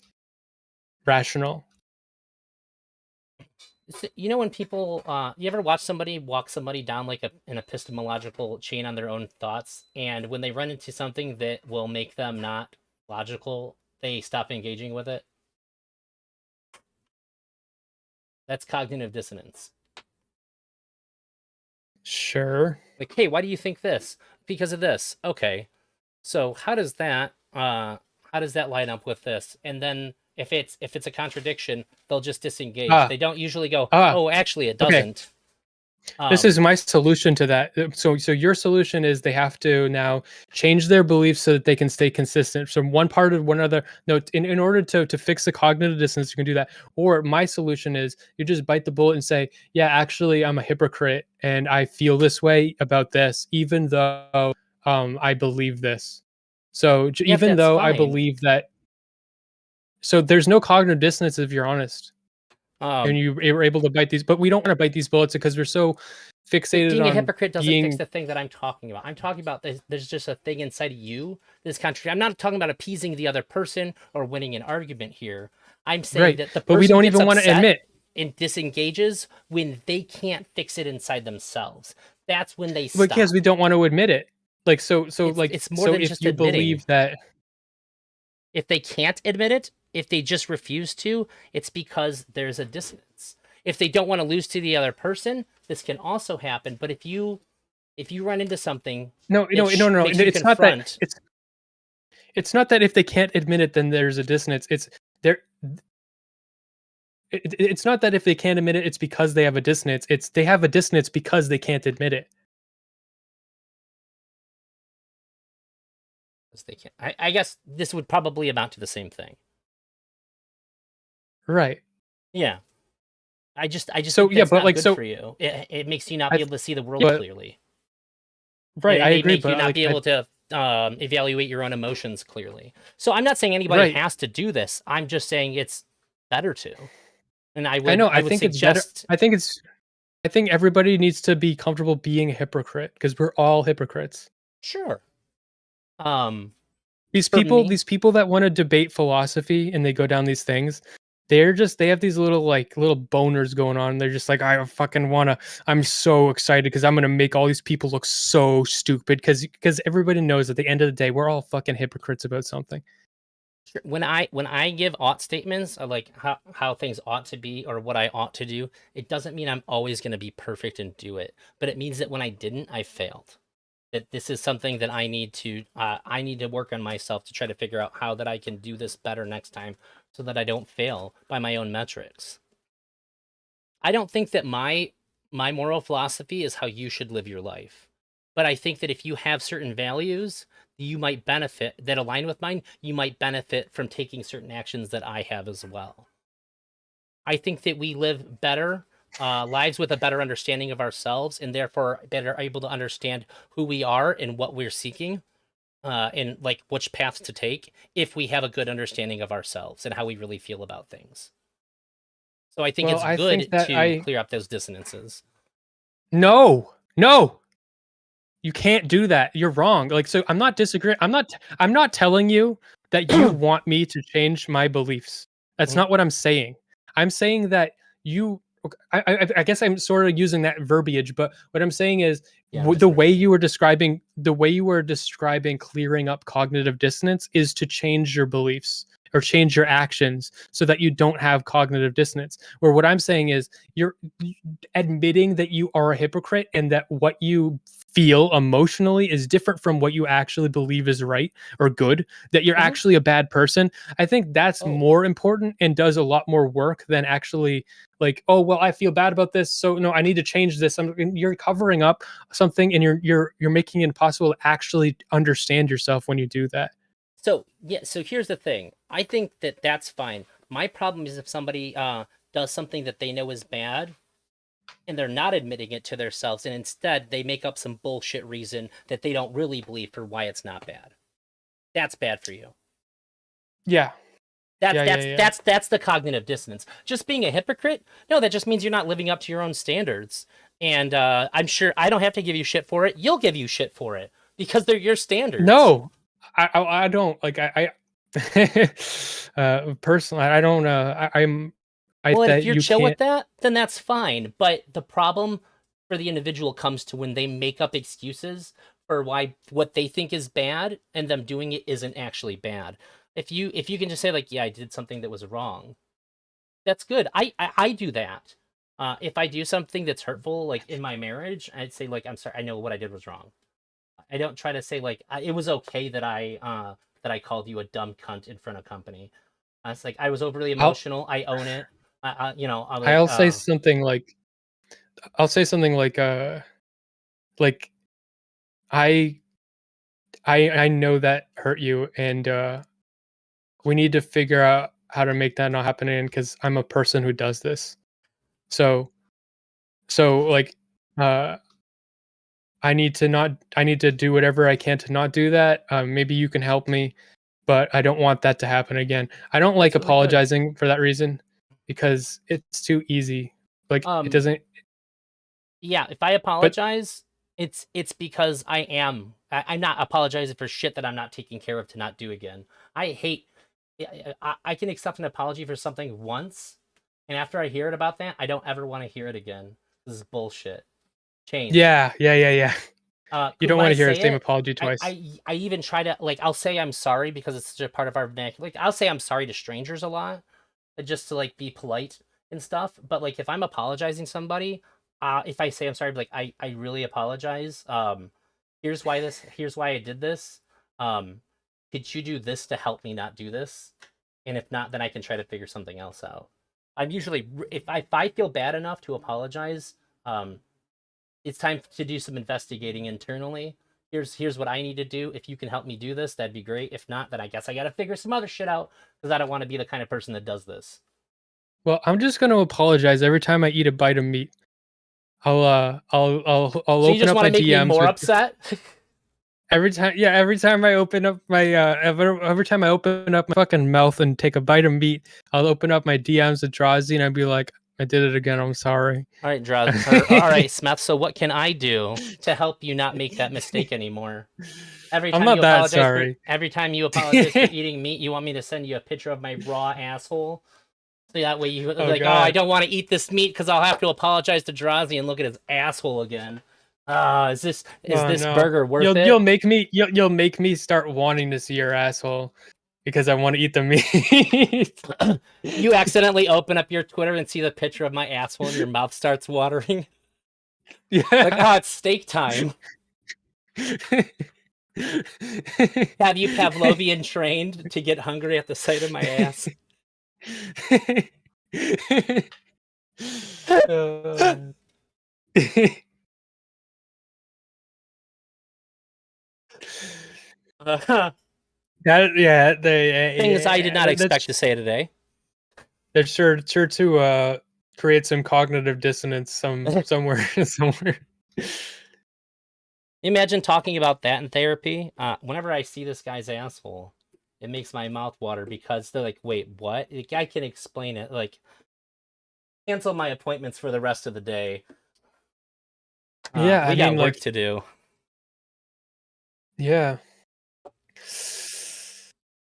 rational. You know when people, you ever watch somebody walk somebody down like an epistemological chain on their own thoughts, and when they run into something that will make them not logical, they stop engaging with it? That's cognitive dissonance. Sure. Like, hey, why do you think this? Because of this. Okay. So how does that line up with this? And then if it's a contradiction, they'll just disengage. Ah They don't usually go, ah. "Oh, actually it Okay. doesn't." This is Um my solution to that. So your solution is they have to now change their beliefs so that they can stay consistent from one part of one other. No, in order to fix the cognitive dissonance, you can do that. Or my solution is you just bite the bullet and say, yeah, actually, I'm a hypocrite and I feel this way about this, even though I believe this. So Yep, even that's though I fine. believe that, so there's no cognitive dissonance if you're honest and Um you were able to bite these, but we don't want to bite these bullets because we're so fixated being a on hypocrite doesn't fix being the thing that I'm talking about. I'm talking about there's just a thing inside of you that's contrary. I'm not talking about appeasing the other person or winning an argument here. I'm saying right, that the but we person don't gets even want to upset admit. and disengages when they can't fix it inside themselves. That's when they Because we stop. don't want to admit it. Like It's more so than if just you admitting. believe that, If they can't admit it, if they just refuse to, it's because there's a dissonance. If they don't want to lose to the other person, this can also happen. But if you run into something no, that no, makes you it's not that. confront, It's not that if they can't admit it, then there's a dissonance. It's there. It's not that if they can't admit it, it's because they have a dissonance. It's they have a dissonance because they can't admit it. as they can, I guess this would probably amount to the same thing. Right. Yeah, I just So think yeah, that's but not like good so for you. It makes you not I be able to see the world yeah, clearly, and right. it I may agree, make you but not like be able to evaluate your own emotions clearly. So I'm not saying anybody right. has to do this. I'm just saying it's better to. And I know. I I would think it's better. suggest. I think everybody needs to be comfortable being a hypocrite because we're all hypocrites. Sure. Um, for These me, people that want to debate philosophy and they go down these things, they have these little like little boners going on. They're just like, I fucking wanna. I'm so excited because I'm gonna make all these people look so stupid because everybody knows at the end of the day we're all fucking hypocrites about something. when I give ought statements of like how things ought to be or what I ought to do, it doesn't mean I'm always going to be perfect and do it, but it means that when I didn't, I failed. That this is something that I need to work on myself to try to figure out how that I can do this better next time so that I don't fail by my own metrics. I don't think that My moral philosophy is how you should live your life. But I think that if you have certain values, you might benefit that align with mine, you might benefit from taking certain actions that I have as well. I think that we live better lives with a better understanding of ourselves and therefore better able to understand who we are and what we're seeking and like which paths to take if we have a good understanding of ourselves and how we really feel about things. So I think Well, it's I think good that to clear up those dissonances. no, no, you can't do that. You're wrong. Like, so I'm not disagreeing. I'm not telling you that you want me to change my beliefs. That's Mhm. not what I'm saying. I'm saying that you. I guess I'm sort of using that verbiage, but what I'm saying is Yeah, the way you were describing clearing up cognitive dissonance is to change your beliefs or change your actions so that you don't have cognitive dissonance. Where what I'm saying is you're admitting that you are a hypocrite and that what you feel emotionally is different from what you actually believe is right or good, that you're Mhm. actually a bad person. I think that's Oh, more important and does a lot more work than actually like, oh well, I feel bad about this, so no, I need to change this. You're covering up something and you're making it impossible to actually understand yourself when you do that. so yeah, so here's the thing. I think that that's fine. My problem is if somebody does something that they know is bad and they're not admitting it to themselves and instead they make up some bullshit reason that they don't really believe for why it's not bad. That's bad for you. Yeah. That's Yeah, yeah, that's yeah. that's that's the cognitive dissonance. Just being a hypocrite? No, that just means you're not living up to your own standards. And I'm sure I don't have to give you shit for it. You'll give you shit for it because they're your standards. No, I don't like personally I don't I Well, and if that you're you chill with can't. that, then that's fine. But the problem for the individual comes to when they make up excuses for why what they think is bad and them doing it isn't actually bad. If you can just say like, yeah, I did something that was wrong, that's good. I do that. If I do something that's hurtful, like in my marriage, I'd say like, I'm sorry, I know what I did was wrong. I don't try to say like it was okay that I called you a dumb cunt in front of company. It's like I was overly I'll emotional. I own it. You know, I like I'll say something like I'll say something like I I know that hurt you and we need to figure out how to make that not happen again because I'm a person who does this. So like uh I need to do whatever I can to not do that. Maybe you can help me, but I don't want that to happen again. I don't like that's really good. apologizing for that reason because it's too easy. Like it Um, doesn't yeah, if I but apologize, it's because I'm not apologizing for shit that I'm not taking care of to not do again. I hate I can accept an apology for something once, and after I hear it about that, I don't ever want to hear it again. This is bullshit. Change. yeah, yeah, yeah, yeah. You don't When want I to hear the say same it, apology I, twice. I I even try to like I'll say I'm sorry because it's such a part of our vernacular. Like I'll say I'm sorry to strangers a lot, just to like be polite and stuff. But like if I'm apologizing to somebody, if I say I'm sorry, like I really apologize. Here's why I did this. Um, could you do this to help me not do this? And if not, then I can try to figure something else out. I'm usually if I feel bad enough to apologize, um, it's time to do some investigating internally. Here's what I need to do. If you can help me do this, that'd be great. If not, then I guess I got to figure some other shit out because I don't want to be the kind of person that does this. Well, I'm just going to apologize every time I eat a bite of meat. I'll So you open just up want my to make me DMs more with upset? every time I open up my every time I open up my fucking mouth and take a bite of meat, I'll open up my DMs with Drazi and I'd be like, I did it again. I'm sorry. All right, all right, Smeth. So what can I do to help you not make that mistake anymore? I'm not that sorry. Every time you apologize for eating meat, you want me to send you a picture of my raw asshole? So that way you Oh like, oh, I god. don't want to eat this meat because I'll have to apologize to Drazi and look at his asshole again. Is Oh this no. burger worth it? You'll make me start wanting to see your asshole because I want to eat the meat. You accidentally open up your Twitter and see the picture of my asshole and your mouth starts watering. Like, Yeah. oh, it's steak time. Have you Pavlovian trained to get hungry at the sight of my ass? Oh, That yeah, they Things I did not expect that's to say today. sure to create some cognitive dissonance somewhere somewhere. Imagine talking about that in therapy. Whenever I see this guy's asshole, it makes my mouth water because they're like, "Wait, what?" Like, I can explain it. Like, cancel my appointments for the rest of the day. Yeah, I We got mean, work like, to do. yeah.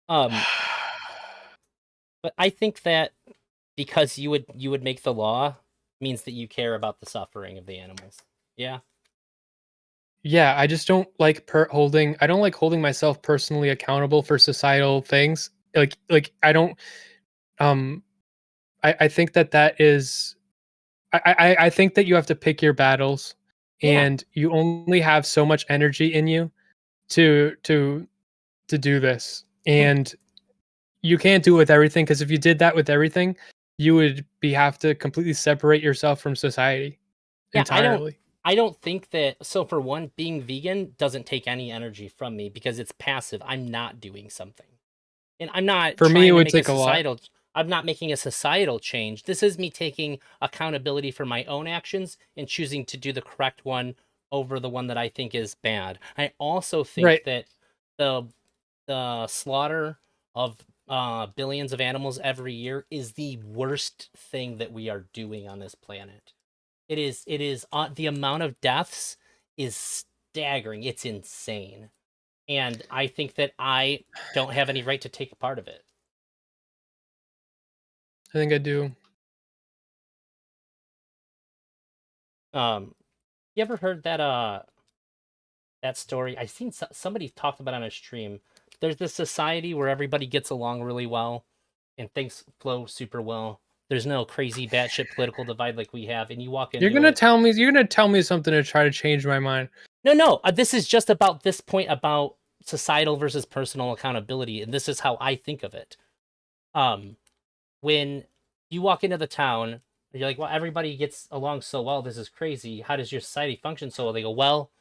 Um, but I think that because you would make the law means that you care about the suffering of the animals. Yeah. Yeah, I just don't like I don't like holding myself personally accountable for societal things. I don't um I think that is I think that you have to pick your battles, Yeah. and you only have so much energy in you to do this. Mhm. And you can't do it with everything, because if you did that with everything, you would be have to completely separate yourself from society Yeah, entirely. I don't think that, so for one, being vegan doesn't take any energy from me because it's passive. I'm not doing something. And I'm not For me, it trying to would make a take a lot. societal I'm not making a societal change. This is me taking accountability for my own actions and choosing to do the correct one over the one that I think is bad. I also Right. think that the the slaughter of billions of animals every year is the worst thing that we are doing on this planet. It is the amount of deaths is staggering. It's insane. And I think that I don't have any right to take a part of it. I think I do. You ever heard that story? I seen somebody talked about it on a stream. There's this society where everybody gets along really well and things flow super well. There's no crazy batshit political divide like we have, and you walk into it. You're gonna tell me something to try to change my mind. No, no. This is just about this point about societal versus personal accountability, and this is how I think of it. Um, when you walk into the town, you're like, "Well, everybody gets along so well. This is crazy. How does your society function so well?" They go, "Well,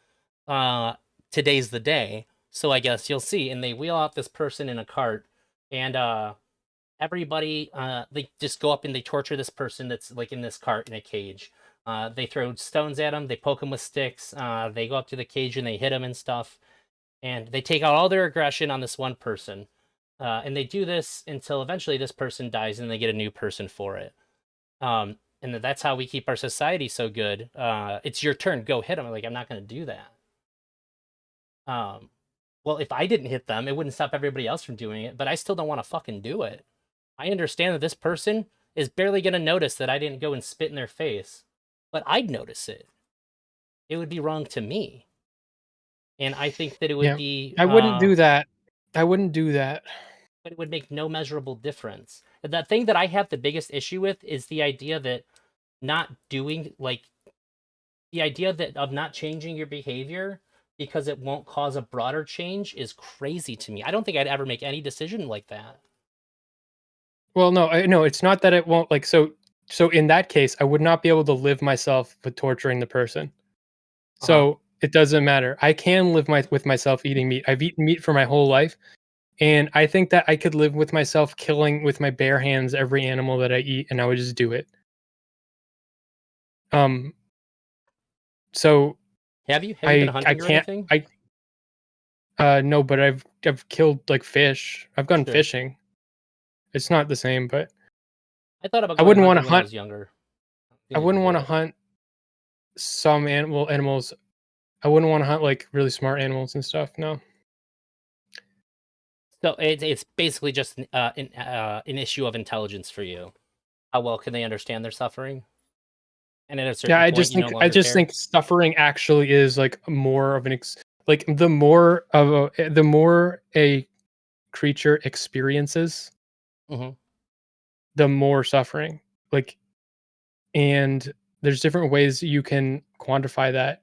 uh, today's the day, so I guess you'll see." And they wheel out this person in a cart, and everybody they just go up and they torture this person that's like in this cart in a cage. They throw stones at him, they poke him with sticks, they go up to the cage and they hit him and stuff, and they take out all their aggression on this one person. And they do this until eventually this person dies and they get a new person for it. And that's how we keep our society so good. It's your turn, go hit them. Like, I'm not going to do that. Um, well, if I didn't hit them, it wouldn't stop everybody else from doing it, but I still don't want to fucking do it. I understand that this person is barely going to notice that I didn't go and spit in their face, but I'd notice it. It would be wrong to me. And I think that it would Yeah. be, I wouldn't do that. I wouldn't do that. but it would make no measurable difference. The thing that I have the biggest issue with is the idea that not doing, like, the idea that of not changing your behavior because it won't cause a broader change is crazy to me. I don't think I'd ever make any decision like that. Well, no, it's not that it won't, like, so in that case, I would not be able to live myself with torturing the person. Uh-huh. So it doesn't matter. I can live with myself eating meat. I've eaten meat for my whole life, and I think that I could live with myself killing with my bare hands every animal that I eat, and I would just do it. Um, so Have you been I hunting or can't anything? I no, but I've killed like fish. I've gone Sure. fishing. It's not the same, but I thought about I going wouldn't want to hunting when I hunt. was younger. I I think I could wouldn't do want to it. hunt some animals. I wouldn't want to hunt like really smart animals and stuff. No. So it's basically just an issue of intelligence for you. How well can they understand their suffering? And at a Yeah, certain point, you no I longer just care. think suffering actually is like more of like the more a creature experiences, Hmm. the more suffering. Like, and there's different ways you can quantify that.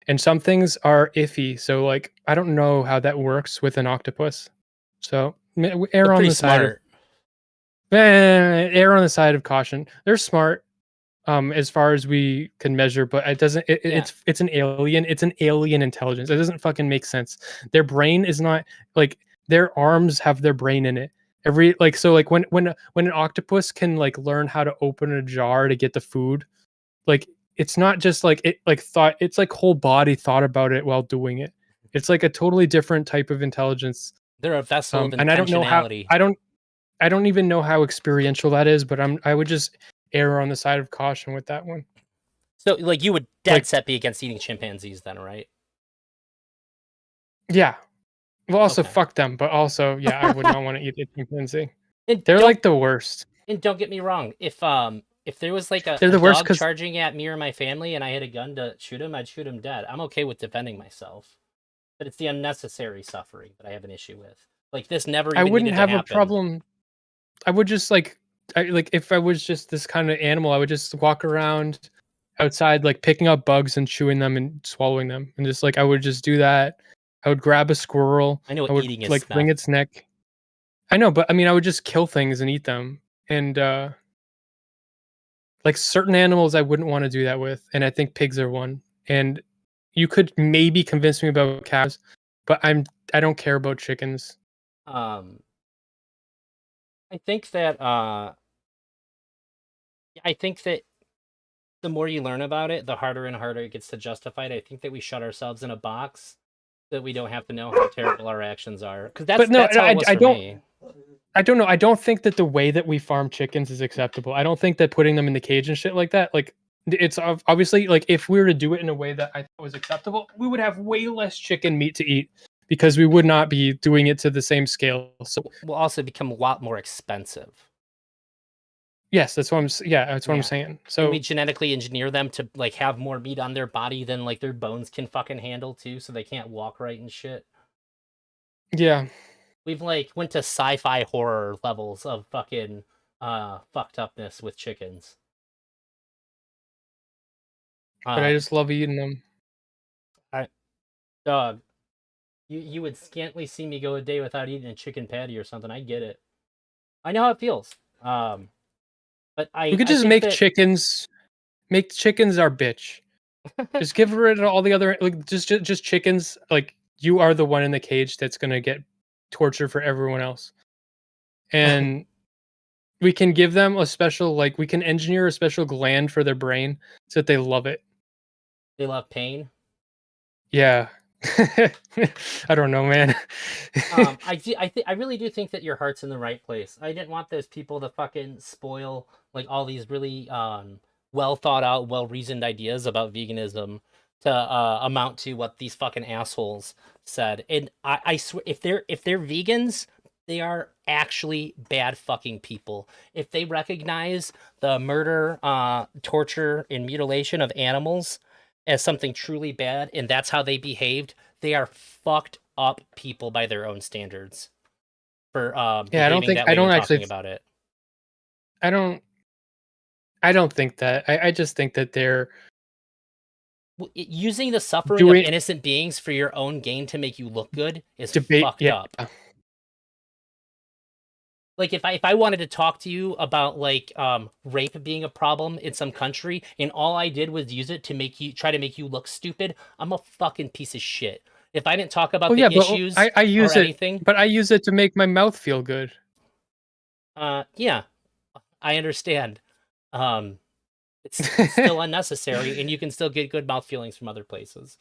And some things are iffy. So like I don't know how that works with an octopus. So They're pretty smart. err on the side of caution. They're smart. as far as we can measure, but it doesn't. It's an alien. It's an alien intelligence. It doesn't fucking make sense. Their brain is not like their arms have their brain in it. Every like so like when an octopus can like learn how to open a jar to get the food, like it's not just like it like thought. It's like whole body thought about it while doing it. It's like a totally different type of intelligence. They're a vessel of And I don't know how. intentionality. I don't even know how experiential that is, but I would just err on the side of caution with that one. So, like, you would dead Like, set be against eating chimpanzees, then, right? yeah. Well, also Okay. fuck them, but also, yeah, I would not want to eat a chimpanzee. And They're don't like the worst. and don't get me wrong. If there was like They're a the worst dog because charging at me or my family and I had a gun to shoot him, I'd shoot him dead. I'm okay with defending myself. But it's the unnecessary suffering that I have an issue with. Like this never I even wouldn't needed to have a happen. problem. I would just like if I was just this kind of animal, I would just walk around outside, like picking up bugs and chewing them and swallowing them, and just like I would just do that. I would grab a squirrel. I know I what would eating is, like wring Smeth. its neck. I know, but I mean, I would just kill things and eat them. And like certain animals, I wouldn't want to do that with, and I think pigs are one. And you could maybe convince me about cows, but I don't care about chickens. Um, I think that I think that the more you learn about it, the harder and harder it gets to justify it. I think that we shut ourselves in a box that we don't have to know how terrible our actions are. Because But no, that's how it was I for don't. me. I don't know. I don't think that the way that we farm chickens is acceptable. I don't think that putting them in the cage and shit like that, like it's obviously like if we were to do it in a way that I thought was acceptable, we would have way less chicken meat to eat because we would not be doing it to the same scale. So Will also become a lot more expensive. yes, that's what yeah, that's what I'm Yeah. saying. And we So genetically engineer them to like have more meat on their body than like their bones can fucking handle too, so they can't walk right and shit. yeah, We've like went to sci-fi horror levels of fucking fucked upness with chickens. but I Uh just love eating them. I, dog, you would scantily see me go a day without eating a chicken patty or something. I get it. I know how it feels. But We could I just think that make chickens our bitch. Just give rid of all the other like just chickens. Like you are the one in the cage that's gonna get torture for everyone else. And we can give them a special like we can engineer a special gland for their brain so that they love it. they love pain. Yeah. I don't know, man. I really do think that your heart's in the right place. I didn't want those people to fucking spoil like all these really well thought out, well reasoned ideas about veganism to amount to what these fucking assholes said. And I swear, if they're vegans, they are actually bad fucking people. If they recognize the murder, torture, and mutilation of animals as something truly bad, and that's how they behaved, they are fucked up people by their own standards for Yeah, behaving that way when talking about it. I don't I don't think that. I just think that they're Using the suffering of doing innocent beings for your own gain to make you look good is debate. fucked Yeah. up. Like if I wanted to talk to you about like rape being a problem in some country and all I did was use it to make you try to make you look stupid, I'm a fucking piece of shit. If I didn't talk about Oh the yeah, but issues I or use it, anything, but I use it to make my mouth feel good. yeah, I understand. Um, it's still unnecessary, and you can still get good mouth feelings from other places.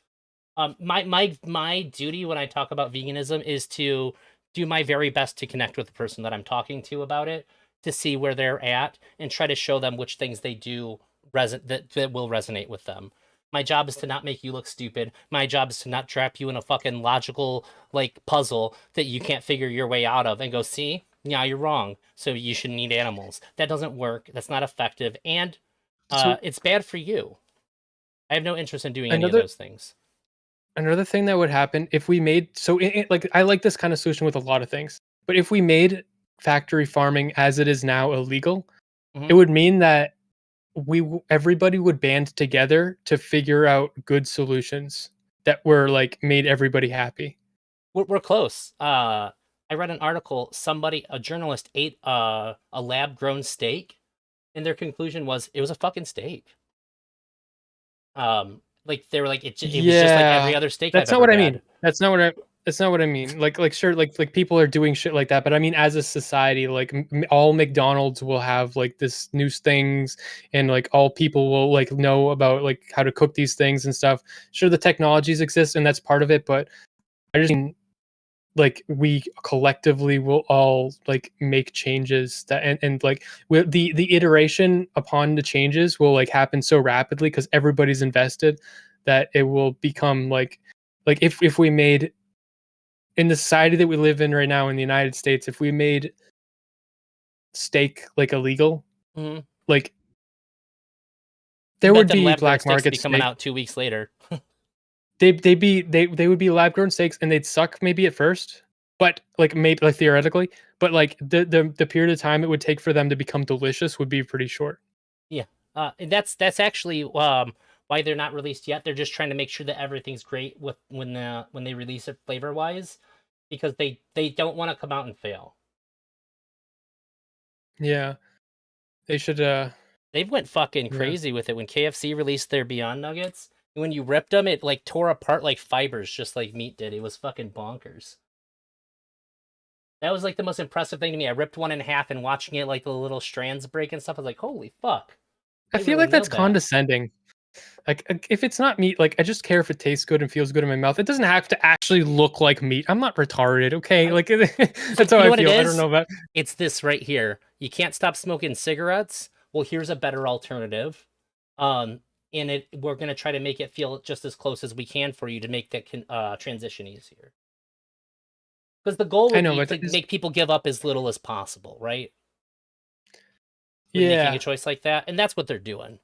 My duty when I talk about veganism is to do my very best to connect with the person that I'm talking to about it, to see where they're at, and try to show them which things they do that will resonate with them. My job is to not make you look stupid. My job is to not trap you in a fucking logical like puzzle that you can't figure your way out of and go, see, yeah, you're wrong. So you shouldn't eat animals. That doesn't work. That's not effective, and So it's bad for you. I have no interest in doing any of another those things. another thing that would happen if we made like I like this kind of solution with a lot of things, but if we made factory farming as it is now illegal, it Mhm. would mean that everybody would band together to figure out good solutions that were like made everybody happy. We're close. I read an article. A journalist, ate a lab grown steak, and their conclusion was it was a fucking steak. Like they were like it was just like every Yeah, other steak I've that's not ever what I had. mean. That's not what I mean. Like sure, like people are doing shit like that, but I mean, as a society, like all McDonald's will have like this new things, and like all people will like know about like how to cook these things and stuff. Sure, the technologies exist, and that's part of it, but I just mean like we collectively will all like make changes that and like the iteration upon the changes will like happen so rapidly because everybody's invested that it will become like if we made in the society that we live in right now in the United States, if we made steak like illegal, Mhm. like You there bet would them be lab grown black steaks market be coming steak. out 2 weeks later. They would be lab grown steaks and they'd suck maybe at first, but like maybe like theoretically, but like the period of time it would take for them to become delicious would be pretty short. Yeah, and that's actually why they're not released yet. They're just trying to make sure that everything's great with when they release it flavor wise, because they don't want to come out and fail. Yeah, they should. They've went fucking Yeah, crazy with it when KFC released their Beyond Nuggets. When you ripped them, it like tore apart like fibers, just like meat did. It was fucking bonkers. That was like the most impressive thing to me. I ripped one in half and watching it like the little strands break and stuff. I was like, holy fuck, I they feel really like that's nailed that. condescending. Like if it's not meat, like I just care if it tastes good and feels good in my mouth. It doesn't have to actually look like meat. I'm not retarded, okay? I Like so that's how you know I what it feel. I don't is? know about. It's this right here. You can't stop smoking cigarettes. Well, here's a better alternative. Um, and we're gonna try to make it feel just as close as we can for you to make that transition easier. Because the goal I would know, be but to make people give up as little as possible, right? With making a yeah, choice like that, and that's what they're doing.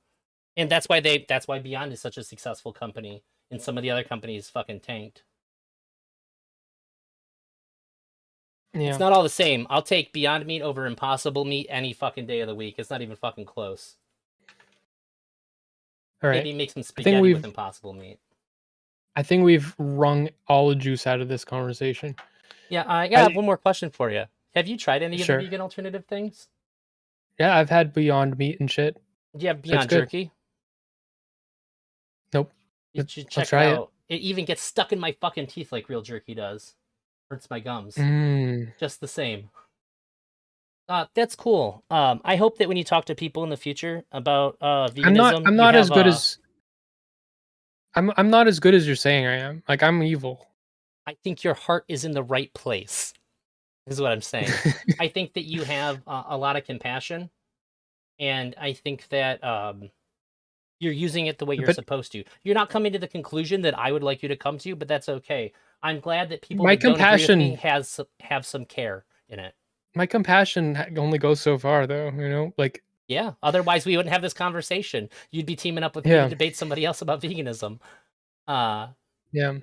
And that's why Beyond is such a successful company, and some of the other companies fucking tanked. It's yeah. not all the same. I'll take Beyond Meat over Impossible Meat any fucking day of the week. It's not even fucking close. All right. Maybe make some I think spaghetti with we've Impossible Meat. I think we've wrung all the juice out of this conversation. Yeah, I have I one more question for you. Have you tried any of the sure. vegan alternative things? Yeah, I've had Beyond Meat and shit. Do you have That's Beyond good. Jerky? Nope. You should I'll check it try it. out. It even gets stuck in my fucking teeth like real jerky does. Hurts my gums. Mm. Just the same. That's cool. I hope that when you talk to people in the future about veganism, I'm you not have as good as I'm not as good as you're saying I am. Like I'm evil. I think your heart is in the right place. Is what I'm saying. I think that you have a lot of compassion, and I think that you're using it the way you're But supposed to. You're not coming to the conclusion that I would like you to come to, but that's okay. I'm glad that people my that don't agree with me compassion have some care in it. my compassion only goes so far though, Like Yeah. Otherwise, we wouldn't have this conversation. You'd be teaming up with me to yeah. debate somebody else about veganism. Uh, Yeah.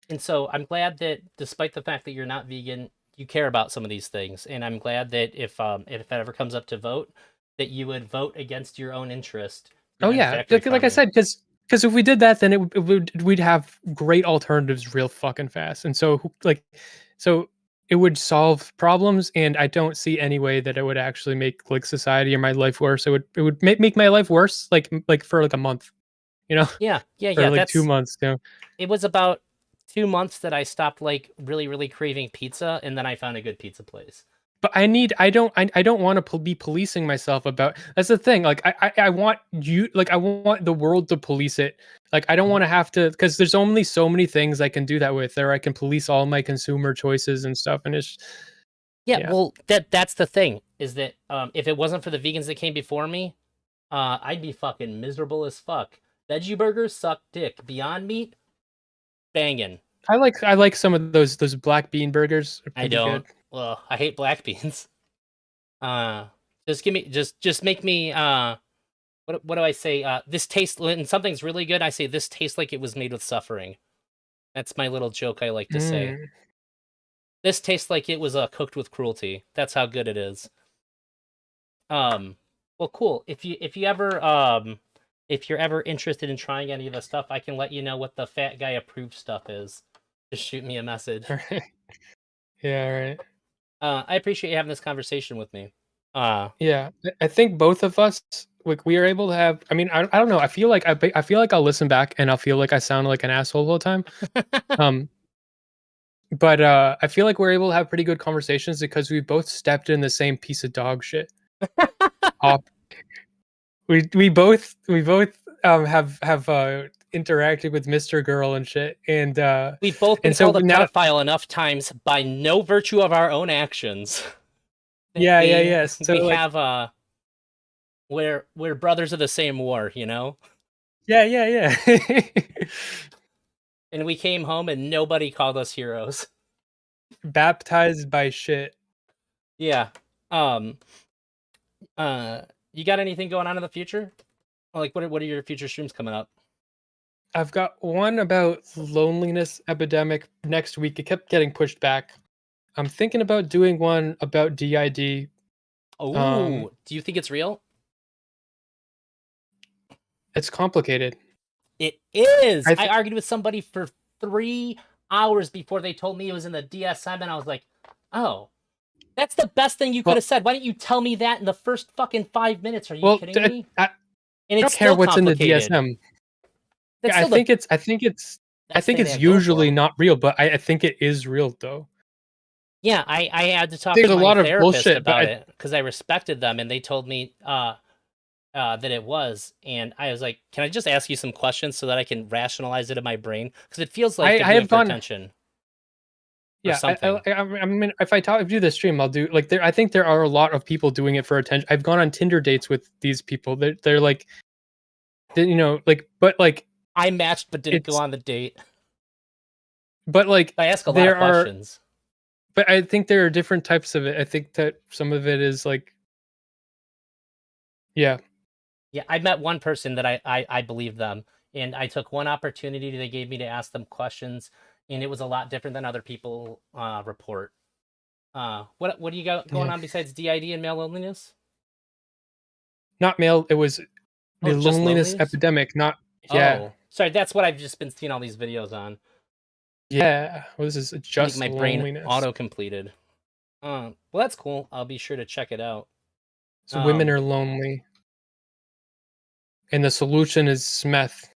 and so I'm glad that despite the fact that you're not vegan, you care about some of these things. And I'm glad that if it ever comes up to vote, that you would vote against your own interest to Oh end yeah. factory Like I farming. said, because if we did that, then it would we'd have great alternatives real fucking fast. And so so it would solve problems, and I don't see any way that it would actually make like society or my life worse. It would make my life worse like for like a month, you know, Yeah, yeah, or yeah. like 2 months. It was about 2 months that I stopped like really, really craving pizza, and then I found a good pizza place. But I don't want to be policing myself about. That's the thing. Like I want you like I want the world to police it. Like I don't Mhm. want to have to because there's only so many things I can do that with, or I can police all my consumer choices and stuff. And it's Yeah, yeah. well, that's the thing is that if it wasn't for the vegans that came before me, I'd be fucking miserable as fuck. Veggie burgers suck dick. Beyond Meat, banging. I like some of those black bean burgers. It I can be don't. good. Well, I hate black beans. Uh, just give me, just make me. What do I say? This tastes. When something's really good, I say this tastes like it was made with suffering. That's my little joke I like to say. Mm. This tastes like it was cooked with cruelty. That's how good it is. Well, cool. If you're ever interested in trying any of the stuff, I can let you know what the fat guy approved stuff is. Just shoot me a message. All right. Yeah. All right. I appreciate you having this conversation with me. Yeah, I think both of us, like, we are able to have. I mean, I don't know. I feel like I feel like I'll listen back and I'll feel like I sound like an asshole all the time. Um, but I feel like we're able to have pretty good conversations because we both stepped in the same piece of dog shit. Hop. We both have interacted with Mr. Girl and shit, We've both been and so called a now, pedophile enough times by no virtue of our own actions. That we yeah. So we like, have we're brothers of the same war, you know? yeah. And we came home and nobody called us heroes. Baptized by shit. Yeah. Um you got anything going on in the future? Like what are your future streams coming up? I've got one about loneliness epidemic next week. It kept getting pushed back. I'm thinking about doing one about DID. Oh, do you think it's real? It's complicated. It is. I I th- argued with somebody for 3 hours before they told me it was in the DSM, and I was like, "Oh, that's the best thing you could well, have said. Why didn't you tell me that in the first fucking 5 minutes? Are you well, kidding me?" I And don't it's care still what's in the complicated. DSM. That's Yeah, I still the think it's. I think it's. I best think thing they it's have going for usually them. not real, but I think it is real though. Yeah, I had to talk There's to a my lot of therapist bullshit, but about it because I respected them, and they told me that it was, and I was like, "Can I just ask you some questions so that I can rationalize it in my brain? Because it feels like they're I doing it have for gone. attention or Yeah, something." I mean, if I do the stream, I'll do like there. I think there are a lot of people doing it for attention. I've gone on Tinder dates with these people. They're like, like, but like I matched but didn't go it's, on the date. but like I ask a lot of there are, questions. but I think there are different types of it. I think that some of it is like, yeah, Yeah, I met one person that I believed them, and I took one opportunity they gave me to ask them questions, and it was a lot different than other people report. What do you got going yeah. on besides DID and male loneliness? Not male. It was Oh, the just loneliness loneliness. epidemic. Not, yeah, Oh, sorry, that's what I've just been seeing all these videos on. yeah. Well, this is Like just my brain loneliness. auto completed. Well, that's cool. I'll be sure to check it out. So women Um, are lonely, and the solution is Smeth.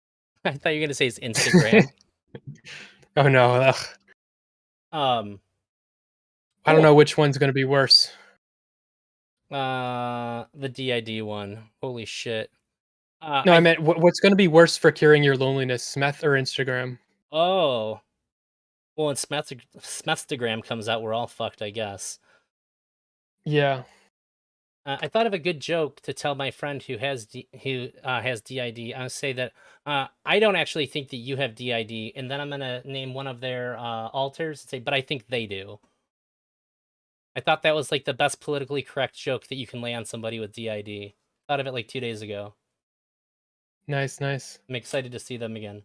I thought you were gonna say it's Instagram. Oh no, ugh. Um, I don't cool. know which one's gonna be worse. The DID one. Holy shit. No, I I meant what's going to be worse for curing your loneliness, meth or Instagram? Oh, well, when Smethstagram comes out, we're all fucked, I guess. Yeah, I thought of a good joke to tell my friend who has DID. I'll say that I don't actually think that you have DID, and then I'm gonna name one of their alters and say, but I think they do. I thought that was like the best politically correct joke that you can lay on somebody with DID. Thought of it like 2 days ago. nice. I'm excited to see them again.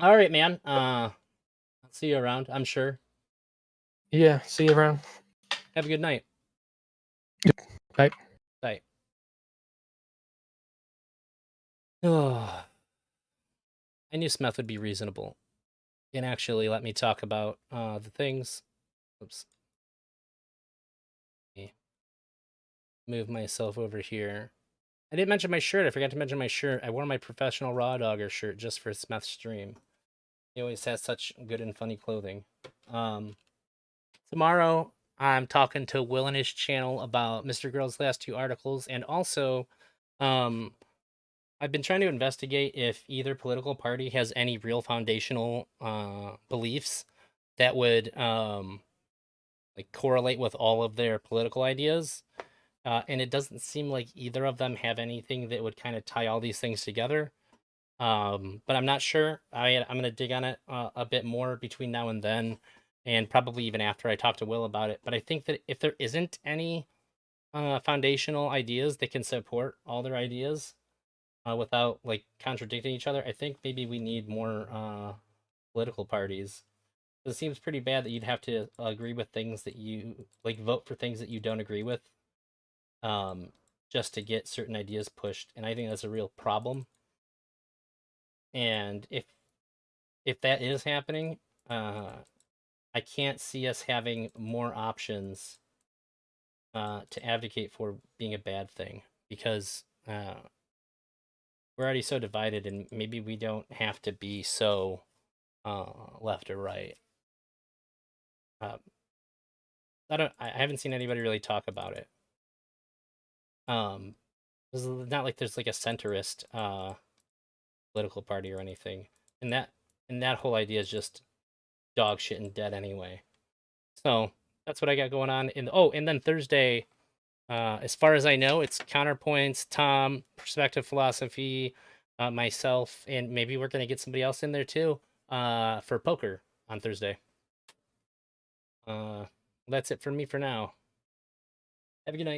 All right, man. I'll see you around, I'm sure. Yeah, see you around. Have a good night. Bye. Bye. Oh, I knew Smith would be reasonable and actually let me talk about the things. Oops. Let me move myself over here. I didn't mention my shirt. I forgot to mention my shirt. I wore my professional Raw Dogger shirt just for Smeth's stream. He always has such good and funny clothing. Um, Tomorrow, I'm talking to Will and his channel about Mr. Girl's last 2 articles, and also, um, I've been trying to investigate if either political party has any real foundational beliefs that would like correlate with all of their political ideas. And it doesn't seem like either of them have anything that would kind of tie all these things together. But I'm not sure. I'm gonna dig on it a bit more between now and then, and probably even after I talk to Will about it. But I think that if there isn't any foundational ideas that can support all their ideas without like contradicting each other, I think maybe we need more political parties. It seems pretty bad that you'd have to agree with things that you like, vote for things that you don't agree with, um, just to get certain ideas pushed. And I think that's a real problem. And if that is happening, uh, I can't see us having more options to advocate for being a bad thing, because we're already so divided, and maybe we don't have to be so left or right. Um, I haven't seen anybody really talk about it. It's not like there's like a centrist political party or anything, and that whole idea is just dog shit and dead anyway. So that's what I got going on. And then Thursday, as far as I know, it's Counterpoints, Tom, Perspective Philosophy, myself, and maybe we're gonna get somebody else in there too for poker on Thursday. That's it for me for now. Have a good night.